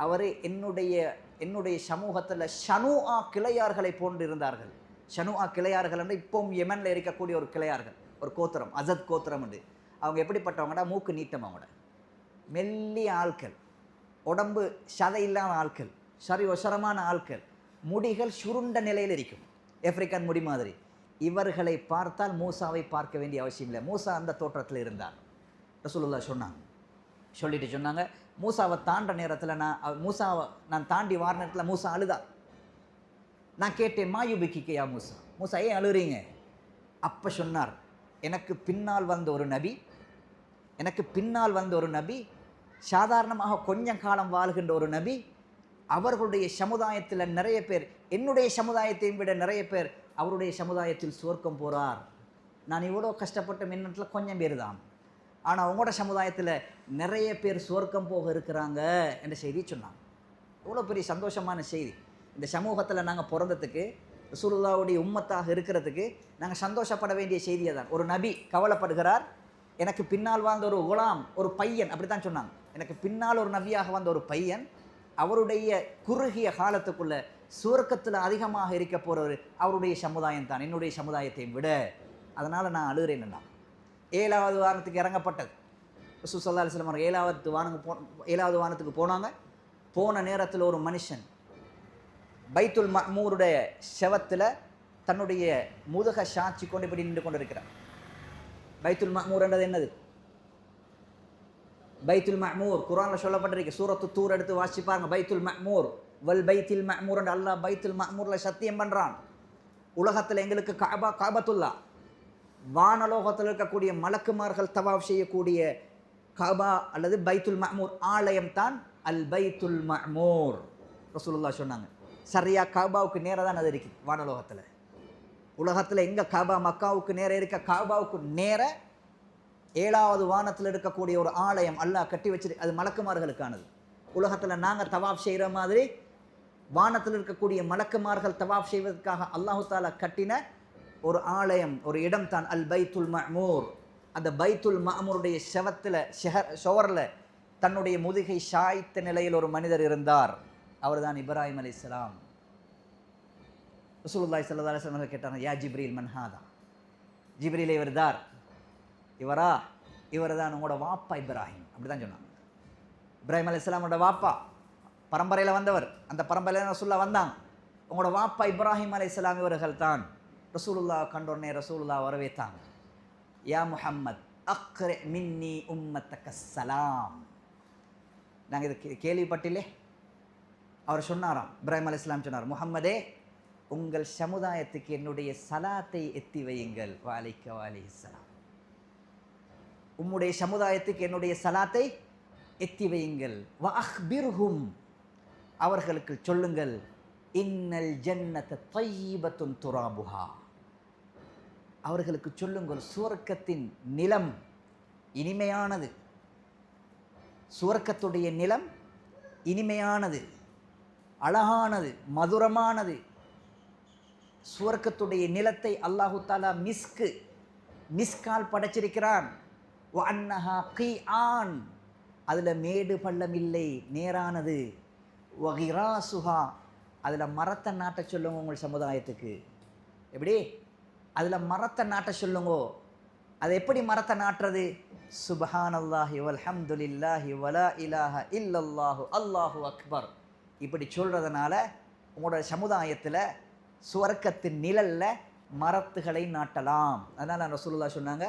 அவர் என்னுடைய சமூகத்தில் ஷனூஆ கிளையார்களை போன்று இருந்தார்கள். ஷனூஆ கிளையார்கள் என்று இப்போவும் யெமனில் இருக்கக்கூடிய ஒரு கிளையார்கள், ஒரு கோத்திரம், அசத் கோத்திரம் என்று. அவங்க எப்படிப்பட்டவங்கடா? மூக்கு நீட்டம், அவங்களோட மெல்லிய ஆட்கள், உடம்பு சதை இல்லாத ஆட்கள், சரி ஒசரமான ஆட்கள், முடிகள் சுருண்ட நிலையில் இருக்கும், ஆப்பிரிக்கன் முடி மாதிரி. இவர்களை பார்த்தால் மூசாவை பார்க்க வேண்டிய அவசியம் இல்லை. மூசா அந்த தோற்றத்தில் இருந்தார். ரசூலுல்லாஹ் சொல்லிட்டு சொன்னாங்க, மூசாவை தாண்ட நேரத்தில் நான் தாண்டி வார நேரத்தில் மூசா அழுதார். நான் கேட்டேன், மாயுபிக்கிக்க யா மூசா, மூசா ஏன் அழுறீங்க? அப்போ சொன்னார், எனக்கு பின்னால் வந்த ஒரு நபி, சாதாரணமாக கொஞ்சம் காலம் வாழ்கின்ற ஒரு நபி, அவர்களுடைய சமுதாயத்தில் நிறைய பேர், என்னுடைய சமுதாயத்தையும் விட நிறைய பேர் அவருடைய சமுதாயத்தில் சுவர்க்கம் போகிறார். நான் இவ்வளோ கஷ்டப்பட்ட மின்னத்தில் கொஞ்சம் பேர் தான், ஆனால் உங்களோட சமுதாயத்தில் நிறைய பேர் சுவர்க்கம் போக இருக்கிறாங்க என்ற செய்தி சொன்னாங்க. இவ்வளோ பெரிய சந்தோஷமான செய்தி. இந்த சமூகத்தில் நாங்கள் பிறந்ததுக்கு, ரசூலுல்லாஹ்வுடைய உம்மத்தாக இருக்கிறதுக்கு நாங்கள் சந்தோஷப்பட வேண்டிய செய்தியை தான். ஒரு நபி கவலைப்படுகிறார், எனக்கு பின்னால் வாழ்ந்த ஒரு குலாம், ஒரு பையன், அப்படி தான் சொன்னாங்க. எனக்கு பின்னால் ஒரு நபியாக வந்த ஒரு பையன், அவருடைய குறுகிய காலத்துக்குள்ள சுவர்க்கத்தில் அதிகமாக இருக்க போகிறவர் அவருடைய சமுதாயம் தான், என்னுடைய சமுதாயத்தை விட. அதனால் நான் அழுகிறேன்னா. 7வது வானத்துக்கு இறங்கப்பட்டது. ரசூல் ஸல்லல்லாஹு அலைஹி வஸல்லம் 7வது வானத்துக்கு போனாங்க. போன நேரத்தில் ஒரு மனுஷன் பைத்துல் மஅமூருடைய செவத்தில் தன்னுடைய முதுக சாட்சி கொண்டு இப்படி நின்று கொண்டு இருக்கிறார். பைத்துல் மஅமூர் என்றது என்னது? பைத்துல் மஅமூர் குர்ஆனில் சொல்லப்பட்டிருக்கு. சூரத்து தூர் எடுத்து வாசிச்சு பாருங்க. பைத்துல் மஅமூர் வல் பைத்துல் மஅமூர் என்று அல்லாஹ் பைத்துல் மஅமூரில் சத்தியம் பண்ணுறான். உலகத்தில் எங்களுக்கு காபத்துல்லா, வானலோகத்தில் இருக்கக்கூடிய மலக்குமார்கள் தவாஃப் செய்யக்கூடிய காபா அல்லது பைத்துல் மஅமூர் ஆலயம் தான் அல் பைத்துல் மஅமூர். ரசூலுல்லாஹ் சொன்னாங்க, சரியா காபாவுக்கு நேராக தான் அது இருக்குது. வானலோகத்தில், உலகத்தில் எங்கே காபா மக்காவுக்கு நேராக இருக்க, காபாவுக்கு நேர 7வது வானத்தில் இருக்கக்கூடிய ஒரு ஆலயம் அல்லாஹ் கட்டி வச்சிரு, அது மலக்குமார்களுக்கானது. உலகத்தில் நாங்கள் தவாஃப் செய்கிற மாதிரி வானத்தில் இருக்கக்கூடிய மலக்குமார்கள் தவாஃப் செய்வதற்காக அல்லாஹு தாலா கட்டின ஒரு ஆலயம், ஒரு இடம் தான் அல் பைத்துல் மஅமூர். அந்த பைத்துல் மஅமூருடைய ஷவரில் தன்னுடைய முதுகை சாய்த்த நிலையில் ஒரு மனிதர் இருந்தார். அவர் தான் இப்ராஹிம் அலைஹிஸ்ஸலாம். ரசூலுல்லாஹி ஸல்லல்லாஹு அலைஹி வஸல்லம் கேட்டாங்க, யா ஜிப்ரீல் மன் ஹாதா? ஜிப்ரீலே இவர்தார்? இவரா? இவர் தான் உங்களோட வாப்பா இப்ராஹிம். அப்படி தான் சொன்னாங்க. இப்ராஹிம் அலைஹிஸ்ஸலாமோட வாப்பா, பரம்பரையில் வந்தவர். அந்த பரம்பரையில் ரசூலுல்லாஹ் வந்தாங்க. உங்களோட வாப்பா இப்ராஹிம் அலைஹிஸ்ஸலாம் இவர்கள் தான். ரசூலுல்லாஹ் கண்டோடனே ரசூலுல்லாஹ் வரவேற்றாங்க. யா முஹம்மத் அக்ரி மின்னி உம்மத்தக ஸலாம். நாங்கள் இது கேள்விப்பட்டிலே. அவர் சொன்னாராம், இப்ராஹிம் அலைஹிஸ்ஸலாம் சொன்னார், முஹம்மதே உங்கள் சமுதாயத்துக்கு என்னுடைய சலாத்தை எத்தி வையுங்கள். வலைக்க வலைஹிஸ்ஸலாம். உம்முடைய சமுதாயத்துக்கு என்னுடைய சலாத்தை எத்தி வையுங்கள். வ அஹ்பிர்ஹும், அவர்களுக்கு சொல்லுங்கள், இன்னல் ஜன்னத தய்யிபத்துன் துராபுஹா, அவர்களுக்கு சொல்லுங்கள், சுவர்க்கத்தின் நிலம் இனிமையானது. சுவர்க்கத்துடைய நிலம் இனிமையானது, அழகானது, மதுரமானது. சுவர்க்கத்துடைய நிலத்தை அல்லாஹு தாலா மிஸ்கால் படைச்சிருக்கிறான். வ அன்னஹா கீஆன், அதில் மேடு பள்ளம் இல்லை, நேரானது. வ கிராசுஹா, அதில் மரத்தை நாட்ட சொல்லுங்க உங்கள் சமுதாயத்துக்கு. எப்படி? அதில் மரத்தை நாட்ட சொல்லுங்கோ. அது எப்படி மரத்தை நாட்டுறது? சுப்ஹானல்லாஹி வல்ஹம்துலில்லாஹி வலா இலாஹ இல்லல்லாஹு அல்லாஹு அக்பர். இப்படி சொல்கிறதுனால உங்களோட சமுதாயத்தில் சுவர்க்கத்தின் நிழலில் மரத்துகளை நாட்டலாம். அதனால் ரசூலுல்லாஹ் சொன்னாங்க,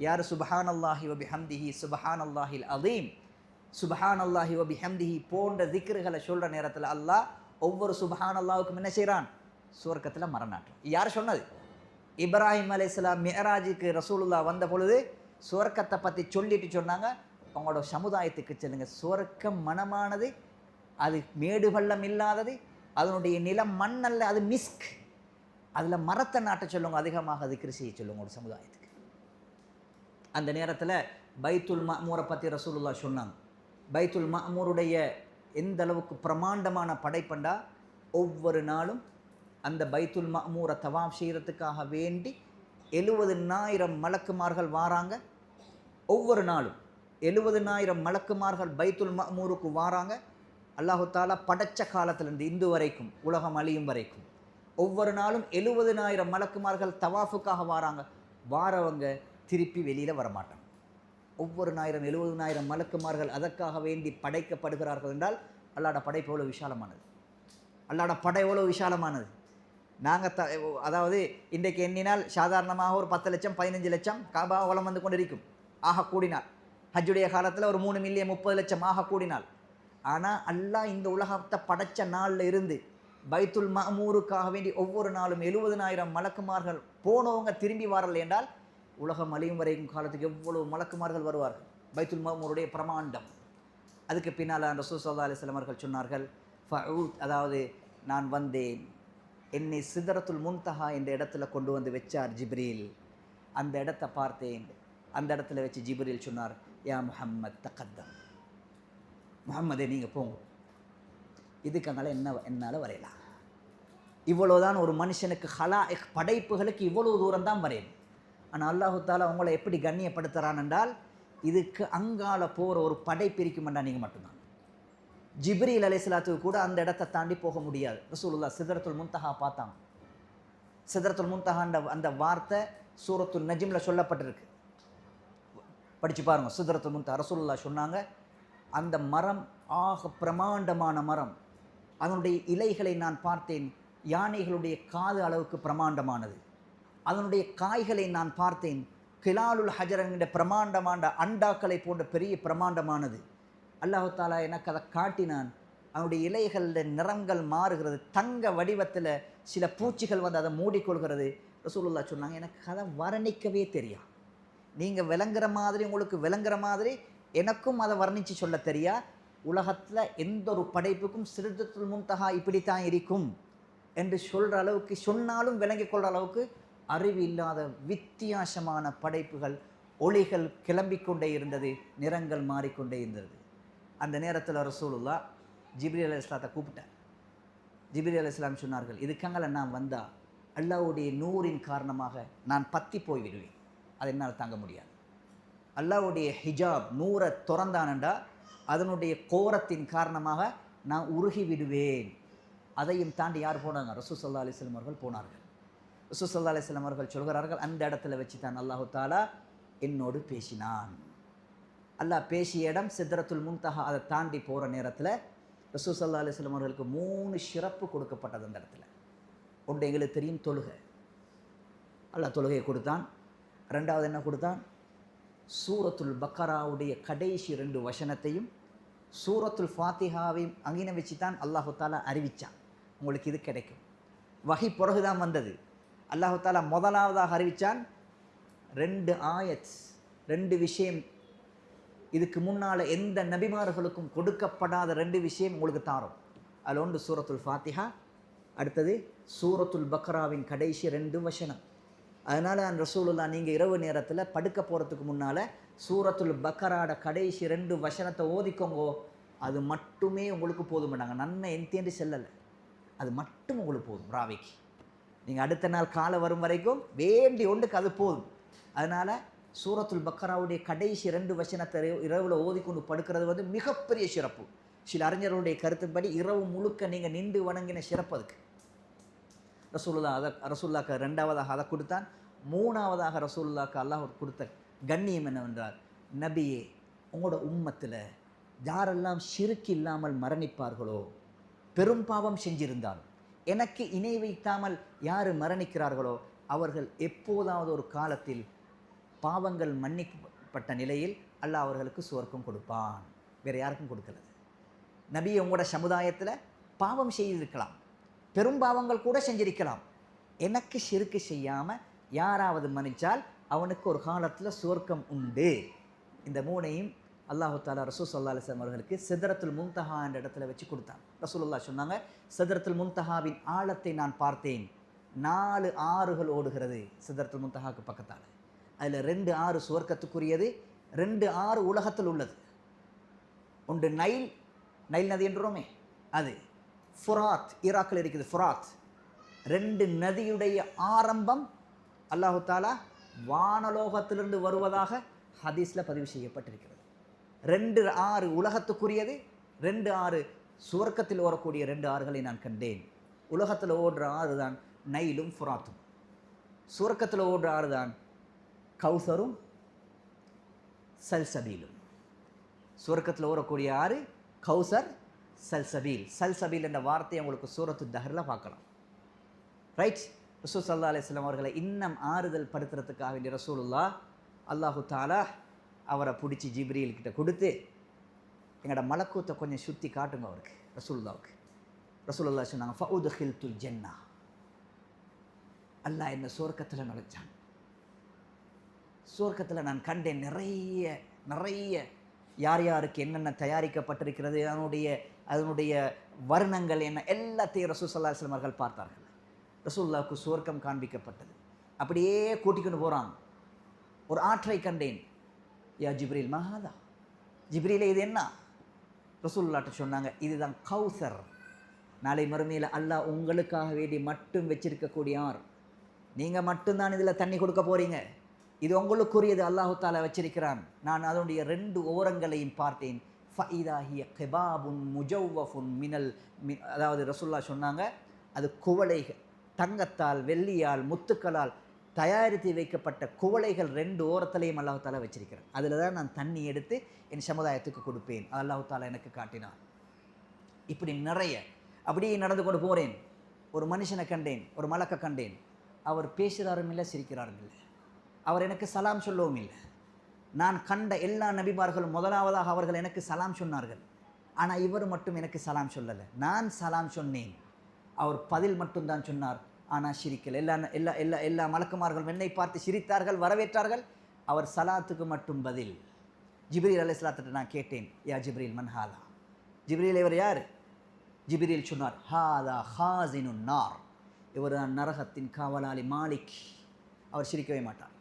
யார் சுப்ஹானல்லாஹி வ பிஹம்திஹி சுப்ஹானல்லாஹில் அதீம், சுப்ஹானல்லாஹி வ பிஹம்திஹி போன்ற திக்ருகளை சொல்கிற நேரத்தில் அல்லாஹ் ஒவ்வொரு சுப்ஹானல்லாஹுக்கும் என்ன செய்கிறான்? சுவர்க்கத்தில் மரம் நாட்டுறான். யார் சொன்னது? இப்ராஹிம் அலைஹிஸ்ஸலாம் மிஅராஜுக்கு ரசூலுல்லாஹ் வந்த பொழுது சுவர்க்கத்தை பற்றி சொல்லிட்டு சொன்னாங்க, அவங்களோட சமுதாயத்துக்கு சொல்லுங்க, சுவர்க்கம் மனமானது, அது மேடு பள்ளம் இல்லாதது, அதனுடைய நிலம் மண் அல்ல, அது மிஸ்க். அதில் மரத்தை நாட்ட சொல்லுங்க, அதிகமாக திக்ரு செய்ய சொல்லுங்க ஒரு சமுதாயத்துக்கு. அந்த நேரத்தில் பைத்துல் மஅமூரை பற்றி ரசூலுல்லாஹ் சொன்னாங்க. பைத்துல் மஅமூருடைய எந்த அளவுக்கு பிரமாண்டமான படைப்பண்டா, ஒவ்வொரு நாளும் அந்த பைத்துல் மஅமூரை தவாஃப் செய்கிறதுக்காக வேண்டி 70,000 மலக்குமார்கள் வாராங்க. ஒவ்வொரு நாளும் 70,000 மலக்குமார்கள் பைத்துல் மஅமூருக்கு வாராங்க. அல்லாஹு தாலா படைச்ச காலத்திலிருந்து இந்து வரைக்கும், உலகம் அழியும் வரைக்கும் ஒவ்வொரு நாளும் 70,000 மலக்குமார்கள் தவாஃபுக்காக வாராங்க. வாரவங்க திருப்பி வெளியில் வரமாட்டாங்க. ஒவ்வொரு 70,000 மலக்குமார்கள் அதற்காக வேண்டி படைக்கப்படுகிறார்கள் என்றால் அல்லாஹ்வுடைய படைப்பு எவ்வளோ விஷாலமானது. அல்லாஹ்வுடைய படை எவ்வளோ விஷாலமானது. நாங்கள் அதாவது இன்றைக்கு எண்ணினால் சாதாரணமாக ஒரு 10 லட்சம் 15 லட்சம் காபா வலம் வந்து கொண்டு இருக்கும் ஆக கூடினால். ஹஜ்ஜுடைய காலத்தில் ஒரு 3 மில்லியன் 30 லட்சம் ஆக கூடினால். ஆனால் அல்லாஹ் இந்த உலகத்தை படைச்ச நாளில் இருந்து பைத்துல் மஅமூருக்காக வேண்டி ஒவ்வொரு நாளும் 70,000 மலக்குமார்கள் போனவங்க திரும்பி வரலை என்றால் உலகம் அழியும் வரைக்கும் காலத்துக்கு எவ்வளவு மலக்குமார்கள் வருவார்கள். பைத்துல் மஅமூருடைய பிரமாண்டம். அதுக்கு பின்னால் ரசூல் ஸல்லல்லாஹு அலைஹி வஸல்லம் அவர்கள் சொன்னார்கள், ஃபஊத், அதாவது நான் வந்தேன், என்னை சிதறத்துல் முன்தஹா என்ற இடத்துல கொண்டு வந்து வச்சார் ஜிப்ரீல். அந்த இடத்தை பார்த்தேன். அந்த இடத்துல வச்சு ஜிப்ரீல் சொன்னார், யா முஹம்மத் தகத்தம், முஹம்மதே நீங்கள் போங்க, இதுக்கனால என்னால் வரையலாம். இவ்வளோதான் ஒரு மனுஷனுக்கு படைப்புகளுக்கு இவ்வளவு தூரம் தான் வரையும். ஆனால் அல்லாஹு தாலா அவங்கள எப்படி கண்ணியப்படுத்துகிறான் என்றால், இதுக்கு அங்கால போகிற ஒரு படைப்பு இருக்குமெண்டா நீங்கள் மட்டும்தான். ஜிப்ரீல் அலைஹிஸ்ஸலாத்துக்கு கூட அந்த இடத்தை தாண்டி போக முடியாது. ரசூலுல்லாஹ் சிதறத்துல் முன்தஹா பார்த்தாங்க. சிதறத்துல் முன்தஹான்ற அந்த வார்த்தை சூரத்துல் நஜ்மில் சொல்லப்பட்டிருக்கு, படித்து பாருங்கள். சிதறத்துல் முன்தஹா ரசூலுல்லாஹ் சொன்னாங்க, அந்த மரம் ஆக பிரமாண்டமான மரம். அதனுடைய இலைகளை நான் பார்த்தேன், யானைகளுடைய காது அளவுக்கு பிரமாண்டமானது. அதனுடைய காய்களை நான் பார்த்தேன், கிலாலுல் ஹஜர் என்கிற பிரமாண்டமான அண்டாக்களை போன்ற பெரிய பிரமாண்டமானது. அல்லாஹு தாலா எனக்கு அதை காட்டினான். அதனுடைய இலைகளில் நிறங்கள் மாறுகிறது, தங்க வடிவத்தில் சில பூச்சிகள் வந்து அதை மூடிக்கொள்கிறது. ரசூலுல்லாஹ் சொன்னாங்க, எனக்கு அதை வர்ணிக்கவே தெரியா. நீங்கள் விளங்குற மாதிரி, உங்களுக்கு விளங்குற மாதிரி எனக்கும் அதை வர்ணித்து சொல்ல தெரியா. உலகத்தில் எந்த ஒரு படைப்புக்கும் சிதறத்துல் முன்தஹா இப்படித்தான் இருக்கும் என்று சொல்கிற அளவுக்கு, சொன்னாலும் விளங்கிக் கொள்கிற அளவுக்கு அறிவு இல்லாத வித்தியாசமான படைப்புகள், ஒளிகள் கிளம்பிக்கொண்டே இருந்தது, நிறங்கள் மாறிக்கொண்டே இருந்தது. அந்த நேரத்தில் ரசூலுல்லாஹ் ஜிப்ரீல் அலைஹிஸ்ஸலாத்தை கூப்பிட்டார். ஜிப்ரீல் அலைஹிஸ்ஸலாம் சொன்னார்கள், இதுக்கங்களை நான் வந்தா அல்லாஹ்வுடைய நூரின் காரணமாக நான் பத்தி போய் விடுவேன், அதை என்னால் தாங்க முடியாது. அல்லாஹ்வுடைய ஹிஜாப் நூரை திறந்தானண்டா அதனுடைய கோரத்தின் காரணமாக நான் உருகி விடுவேன். அதையும் தாண்டி யார் போனாங்க? ரசூல் ஸல்லல்லாஹு அலைஹி வஸல்லம் அவர்கள் போனார்கள். ரசூல் ஸல்லல்லாஹு அலைஹி வஸல்லம் அவர்கள் சொல்கிறார்கள், அந்த இடத்துல வச்சு தான் அல்லாஹு தாலா என்னோடு பேசினான். அல்லாஹ் பேசிய இடம் சித்ரத்துல் முன்தஹா. அதை தாண்டி போகிற நேரத்தில் ரசூல் ஸல்லல்லாஹு அலைஹி வஸல்லம் அவர்களுக்கு 3 சிறப்பு கொடுக்கப்பட்டது அந்த இடத்துல. ஒன்று எங்களுக்கு தெரியும், தொழுகை. அல்லாஹ் தொழுகையை கொடுத்தான். ரெண்டாவது என்ன கொடுத்தான்? சூரத்துல் பக்கராவுடைய கடைசி 2 வசனத்தையும் சூரத்துல் ஃபாத்திஹாவையும் அங்கீன வச்சு தான் அல்லாஹு தாலா அறிவித்தான், உங்களுக்கு இது கிடைக்கும். வஹி பிறகுதான் வந்தது. அல்லாஹு தாலா முதலாவதாக அறிவித்தான் 2 ஆயத், 2 விஷயம். இதுக்கு முன்னால் எந்த நபிமார்களுக்கும் கொடுக்கப்படாத 2 விஷயம் உங்களுக்கு தாரோம். அதில் ஒன்று சூரத்துல் ஃபாத்திஹா, அடுத்தது சூரத்துல் பக்ராவின் கடைசி 2 வசனம். அதனால் அந்த ரசூலுல்லாஹ் நீங்கள் இரவு நேரத்தில் படுக்க போகிறதுக்கு முன்னால் சூரத்துல் பக்கராட கடைசி 2 வசனத்தை ஓதிக்கோங்கோ, அது மட்டுமே உங்களுக்கு போதுமானாங்க. நன்மை எந்தேண்டு செல்லலை, அது மட்டும் உங்களுக்கு போதும் ராவிக்கு. நீங்கள் அடுத்த நாள் காலை வரும் வரைக்கும் வேண்டி ஒன்றுக்கு அது போதும். அதனால் சூரத்துல் பக்கராவுடைய கடைசி 2 வசனத்தை இரவில் ஓதிக்கொண்டு படுக்கிறது மிகப்பெரிய சிறப்பு. சில அறிஞர்களுடைய கருத்துப்படி இரவு முழுக்க நீங்கள் நின்று வணங்கின சிறப்பு அதுக்கு. ரசூலுல்லாஹ்க்கு 2ஆவதாக அதை கொடுத்தான். 3ஆவதாக ரசூலுல்லாஹ்க்கு அல்லாஹ் கொடுத்த கண்ணியம் என்னவென்றால், நபியே உங்களோட உம்மத்தில் யாரெல்லாம் ஷிர்க் இல்லாமல் மரணிப்பார்களோ, பெரும் பாவம் செஞ்சிருந்தால் எனக்கு இணை வைக்காமல் யார் மரணிக்கிறார்களோ அவர்கள் எப்போதாவது ஒரு காலத்தில் பாவங்கள் மன்னிக்கப்பட்ட நிலையில் அல்லாஹ் அவர்களுக்கு சுவர்க்கம் கொடுப்பான். வேறு யாருக்கும் கொடுக்கல. நபி உங்களோட சமுதாயத்தில் பாவம் செய்திருக்கலாம், பெரும் பாவங்கள் கூட செஞ்சிருக்கலாம். எனக்கு ஷிர்க் செய்யாமல் யாராவது மன்னிச்சால் அவனுக்கு ஒரு காலத்தில் சுவர்க்கம் உண்டு. இந்த 3ஐயும் அல்லாஹு தாலா ரசூல் ஸல்லல்லாஹு அலைஹி வஸல்லம் அவர்களுக்கு சித்ரத்துல் முன்தஹா என்ற இடத்துல வச்சு கொடுத்தான். ரசூலுல்லாஹ் சொன்னாங்க, சித்ரத்துல் முன்தஹாவின் ஆழத்தை நான் பார்த்தேன், 4 ஆறுகள் ஓடுகிறது சித்ரத்துல் முன்தஹாவுக்கு பக்கத்தால். அதில் 2 ஆறு சுவர்க்கத்துக்குரியது, 2 ஆறு உலகத்தில் உள்ளது. ஒன்று நைல், நைல் நதி என்றோமே அது. ஃபுராத், ஈராக்கில் இருக்குது ஃபுராத். 2 நதியுடைய ஆரம்பம் அல்லாஹு தாலா வானலோகத்திலிருந்து வருவதாக ஹதீஸில் பதிவு செய்யப்பட்டிருக்கிறது. 2 ஆறு உலகத்துக்குரியது, 2 ஆறு சுவர்க்கத்தில் ஓடக்கூடிய 2 ஆறுகளை நான் கண்டேன். உலகத்தில் ஓடுற ஆறு தான் நைலும் ஃபுராத்தும். சுவர்க்கத்தில் ஓடுற ஆறு தான் கௌசரும் சல்சபீலும். சுவர்க்கத்தில் ஓடக்கூடிய ஆறு கௌசர், சல்சபீல். சல்சபீல் என்ற வார்த்தையை உங்களுக்கு சூரத்து தஹரில் பார்க்கலாம். ரைட். ரசூல் ஸல்லல்லாஹு அலைஹி வஸல்லம் அவர்களை இன்னும் ஆறுதல் படுத்துறதுக்காக வேண்டிய ரசூலுல்லாஹ் அல்லாஹு தாலா அவரை பிடிச்சி ஜிப்ரீல் கிட்ட கொடுத்து, எங்களோட மலக்கூத்தை கொஞ்சம் சுற்றி காட்டுங்க அவருக்கு, ரசூலுல்லாவுக்கு. ரசூலுல்லாஹ் சொன்னாங்க, ஃபஉத்ஹில்துல் ஜன்னா, அல்லாஹ் என்ன சுவர்க்கத்தில் நுழைச்சான். சுவர்க்கத்தில் நான் கண்டேன் நிறைய யார் யாருக்கு என்னென்ன தயாரிக்கப்பட்டிருக்கிறது, அதனுடைய வர்ணங்கள் என்ன, எல்லாத்தையும் ரசூல் ஸல்லல்லாஹு அலைஹி வஸல்லம் அவர்கள் பார்த்தார்கள். ரசூலுல்லாஹ்வுக்கு சுவர்க்கம் காண்பிக்கப்பட்டது. அப்படியே கூட்டிக்கொண்டு போகிறாங்க. ஒரு ஆற்றை கண்டேன். யா ஜிப்ரீல் மஹாதா, ஜிப்ரீலே இது என்ன? ரசூலுல்லாஹ்ட்ட சொன்னாங்க, இதுதான் கௌசர். நாளை மறுமையில் அல்லாஹ் உங்களுக்காக வேண்டி மட்டும் வச்சிருக்கக்கூடிய ஆறு. நீங்கள் மட்டும்தான் இதில் தண்ணி கொடுக்க போகிறீங்க. இது உங்களுக்குரியது, அல்லாஹு தாலா வச்சிருக்கிறான். நான் அதனுடைய 2 ஓரங்களையும் பார்த்தேன். ஃபஇதாஹிய கிபாபுன் முஜவ்வஃபுன் மினல், அதாவது ரசூலுல்லாஹ் சொன்னாங்க, அது குவளைகள், தங்கத்தால் வெள்ளியால் முத்துக்களால் தயாரித்து வைக்கப்பட்ட குவளைகள் 2 ஓரத்திலையும் அல்லாஹு தாலா வச்சிருக்கிறேன். அதில் தான் நான் தண்ணி எடுத்து என் சமுதாயத்துக்கு கொடுப்பேன். அல்லாஹு தாலா எனக்கு காட்டினான். இப்படி நிறைய அப்படியே நடந்து கொண்டு போகிறேன். ஒரு மனுஷனை கண்டேன், ஒரு மலக்கை கண்டேன். அவர் பேசுகிறாரும் இல்லை, சிரிக்கிறாரும் இல்லை. அவர் எனக்கு சலாம் சொல்லவும் இல்லை. நான் கண்ட எல்லா நபிமார்களும் முதலாவதாக அவர்கள் எனக்கு சலாம் சொன்னார்கள். ஆனால் இவர் மட்டும் எனக்கு சலாம் சொல்லலை. நான் சலாம் சொன்னேன், அவர் பதில் மட்டும்தான் சொன்னார். ஆனால் சிரிக்கல். எல்லா மலக்குமார்கள் என்னை பார்த்து சிரித்தார்கள், வரவேற்றார்கள். அவர் சலாத்துக்கு மட்டும் பதில். ஜிப்ரீல் அலைஹிஸ்ஸலாத்தை நான் கேட்டேன், யா ஜிப்ரீல் மன் ஹாதா, ஜிப்ரீல் இவர் யார்? ஜிப்ரீல் சொன்னார், ஹாதா ஹாசினுன் நார், இவர் தான் நரகத்தின் காவலாளி மாலிக். அவர் சிரிக்கவே மாட்டார்.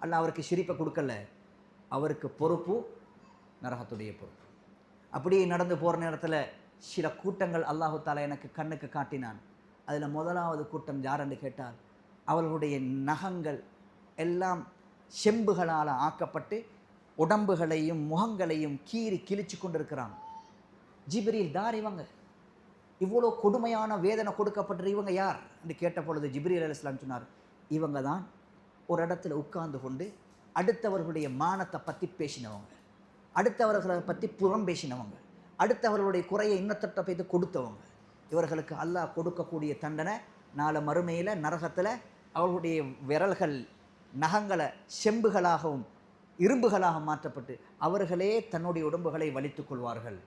அல்லாஹ் அவருக்கு சிரிப்பை கொடுக்கல, அவருக்கு பொறுப்பு நரகத்துடைய பொறுப்பு. அப்படியே நடந்து போகிற நேரத்தில் சில கூட்டங்கள் அல்லாஹு தாலா எனக்கு கண்ணுக்கு காட்டினான். அதில் முதலாவது கூட்டம் யாரென்று கேட்டால், அவர்களுடைய நகங்கள் எல்லாம் செம்புகளால் ஆக்கப்பட்டு உடம்புகளையும் முகங்களையும் கீறி கிழிச்சு கொண்டிருக்கிறாங்க. ஜிப்ரீல் தார் இவங்க, இவ்வளோ கொடுமையான வேதனை கொடுக்கப்பட்ட இவங்க யார் என்று கேட்ட பொழுது ஜிப்ரீல் அலைஹிஸ்ஸலாம் சொன்னார், இவங்க தான் ஒரு இடத்துல உட்கார்ந்து கொண்டு அடுத்தவர்களுடைய மானத்தை பற்றி பேசினவங்க, அடுத்தவர்களை பற்றி புறம் பேசினவங்க, அடுத்தவர்களுடைய குறையை இன்னத்தட்ட போய்த்து கொடுத்தவங்க. இவர்களுக்கு அல்லாஹ் கொடுக்கக்கூடிய தண்டனை நாளை மறுமையில் நரகத்தில் அவர்களுடைய விரல்கள் நகங்களை செம்புகளாகவும் இரும்புகளாக மாற்றப்பட்டு அவர்களே தன்னுடைய உடம்புகளை வலித்துக் கொள்வார்கள்.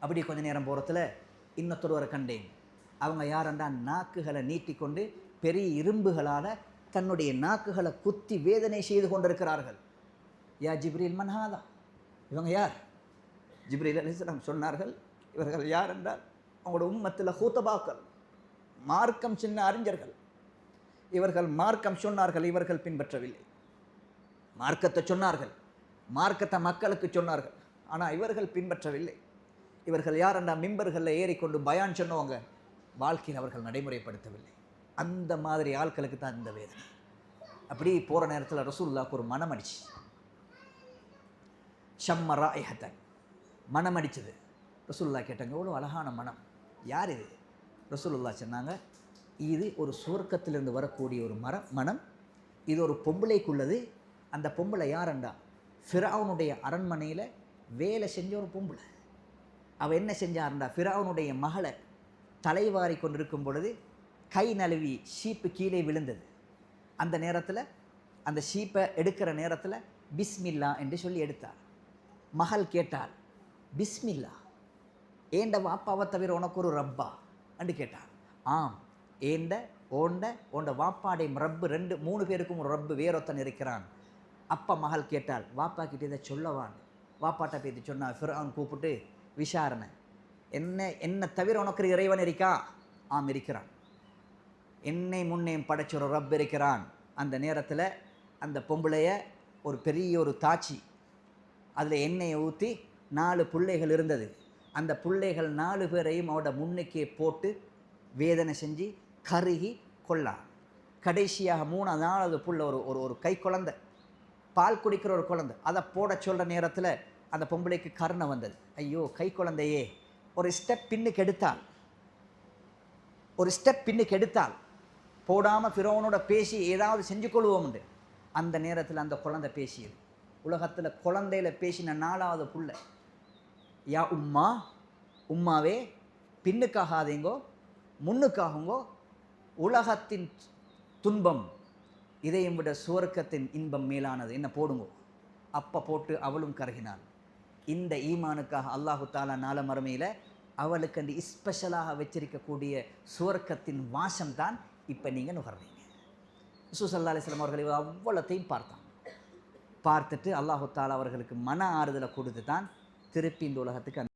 அப்படி கொஞ்ச நேரம் போகிறத்தில் இன்னொருத்தொருவரை கண்டேன். அவங்க யாரெண்டா நாக்குகளை நீட்டிக்கொண்டு பெரிய இரும்புகளால் தன்னுடைய நாக்குகளை குத்தி வேதனை செய்து கொண்டிருக்கிறார்கள். யா ஜிப்ரீல் மன்ஹாதா, இவங்க யார்? ஜிப்ரீல் அலைஹிஸ்ஸலாம் சொன்னார்கள், இவர்கள் யார் என்றால் அவங்களோட உம்மத்தில் ஹூதபாக்கள், மார்க்கம் சின்ன அறிஞர்கள். இவர்கள் மார்க்கம் சொன்னார்கள், இவர்கள் பின்பற்றவில்லை. மார்க்கத்தை சொன்னார்கள், மார்க்கத்தை மக்களுக்கு சொன்னார்கள், ஆனால் இவர்கள் பின்பற்றவில்லை. இவர்கள் யார் என்றால் மிம்பர்களில் ஏறிக்கொண்டு பயான் சொன்னவங்க, வாழ்க்கையில் அவர்கள் நடைமுறைப்படுத்தவில்லை. அந்த மாதிரி ஆட்களுக்கு தான் இந்த வேதனை. அப்படி போகிற நேரத்தில் ரசூலுல்லாஹ்க்கு ஒரு மனம் அடிச்சு, ஷம்ம ராயிஹத்தன், மனம் அடிச்சது. ரசூலுல்லாஹ் கேட்டாங்க, எவ்வளோ அழகான மனம், யார் இது? ரசூலுல்லாஹ் சொன்னாங்க, இது ஒரு சுவர்க்கத்திலிருந்து வரக்கூடிய ஒரு மனம், இது ஒரு பொம்பளைக்குள்ளது. அந்த பொம்பளை யாருண்டா ஃபிரௌனுடைய அரண்மனையில் வேலை செஞ்ச ஒரு பொம்பளை. அவள் என்ன செஞ்சாருண்டா, ஃபிரௌனுடைய மகளை தலைவாரி கொண்டிருக்கும் பொழுது கை நழுவி ஷீப்பு கீழே விழுந்தது. அந்த நேரத்தில் அந்த ஷீப்பை எடுக்கிற நேரத்தில் பிஸ்மில்லா என்று சொல்லி எடுத்தார். மகள் கேட்டாள், பிஸ்மில்லா, ஏண்ட வாப்பாவை தவிர உனக்கு ஒரு ரப்பா என்று கேட்டார். ஆம், ஏண்ட ஓண்ட வாப்பாடைய ரப்பு 2-3 பேருக்கும் ஒரு ரப்பு வேறொத்தன் இருக்கிறான். அப்பா மகள் கேட்டாள், வாப்பா கிட்டே இதை சொல்லவான். வாப்பாட்ட பேத்தி சொன்னா, ஃபிரௌன் கூப்பிட்டு விசாரணை, என்ன தவிர உனக்கு இறைவன் இருக்கா? ஆம் இருக்கிறான், என்னை முன்னையும் படைச்ச ஒரு ரப் இருக்கிறான். அந்த நேரத்தில் அந்த பொம்பளைய ஒரு பெரிய ஒரு தாச்சி, அதில் எண்ணெயை ஊற்றி 4 பிள்ளைகள் இருந்தது. அந்த பிள்ளைகள் 4 பேரையும் அவட முன்னுக்கே போட்டு வேதனை செஞ்சு கருகி கொள்ளான். கடைசியாக 3-4 புள்ள ஒரு கை குழந்தை, பால் குடிக்கிற ஒரு குழந்தை, அதை போட சொல்கிற நேரத்தில் அந்த பொம்பளைக்கு கருணை வந்தது. ஐயோ கை குழந்தையே, ஒரு ஸ்டெப் பின்னுக்கு எடுத்தால் போடாமல் ஃபிரௌனோட பேசி ஏதாவது செஞ்சு கொள்வோம்ண்டு. அந்த நேரத்தில் அந்த குழந்தை பேசியது. உலகத்தில் குழந்தையில பேசின 4வது புள்ள, யா உம்மாவே பின்னுக்காகாதீங்கோ, முன்னுக்காகுங்கோ, உலகத்தின் துன்பம் இதையும் விட சுவர்க்கத்தின் இன்பம் மேலானது, என்ன போடுங்கோ. அப்போ போட்டு அவளும் கருகினாள். இந்த ஈமானுக்காக அல்லாஹு தாலா நாள மறுமையில் அவளுக்கு அந்த ஸ்பெஷலாக வச்சிருக்கக்கூடிய சுவர்க்கத்தின் வாசம்தான் இப்போ நீங்கள் நுகர்றீங்க. ரசூல் ஸல்லல்லாஹு அலைஹி வஸல்லம் அவர்கள் அவ்வளத்தையும் பார்த்துட்டு அல்லாஹு தாலா அவர்களுக்கு மன ஆறுதலை கொடுத்து தான் திருப்பி இந்த உலகத்துக்கு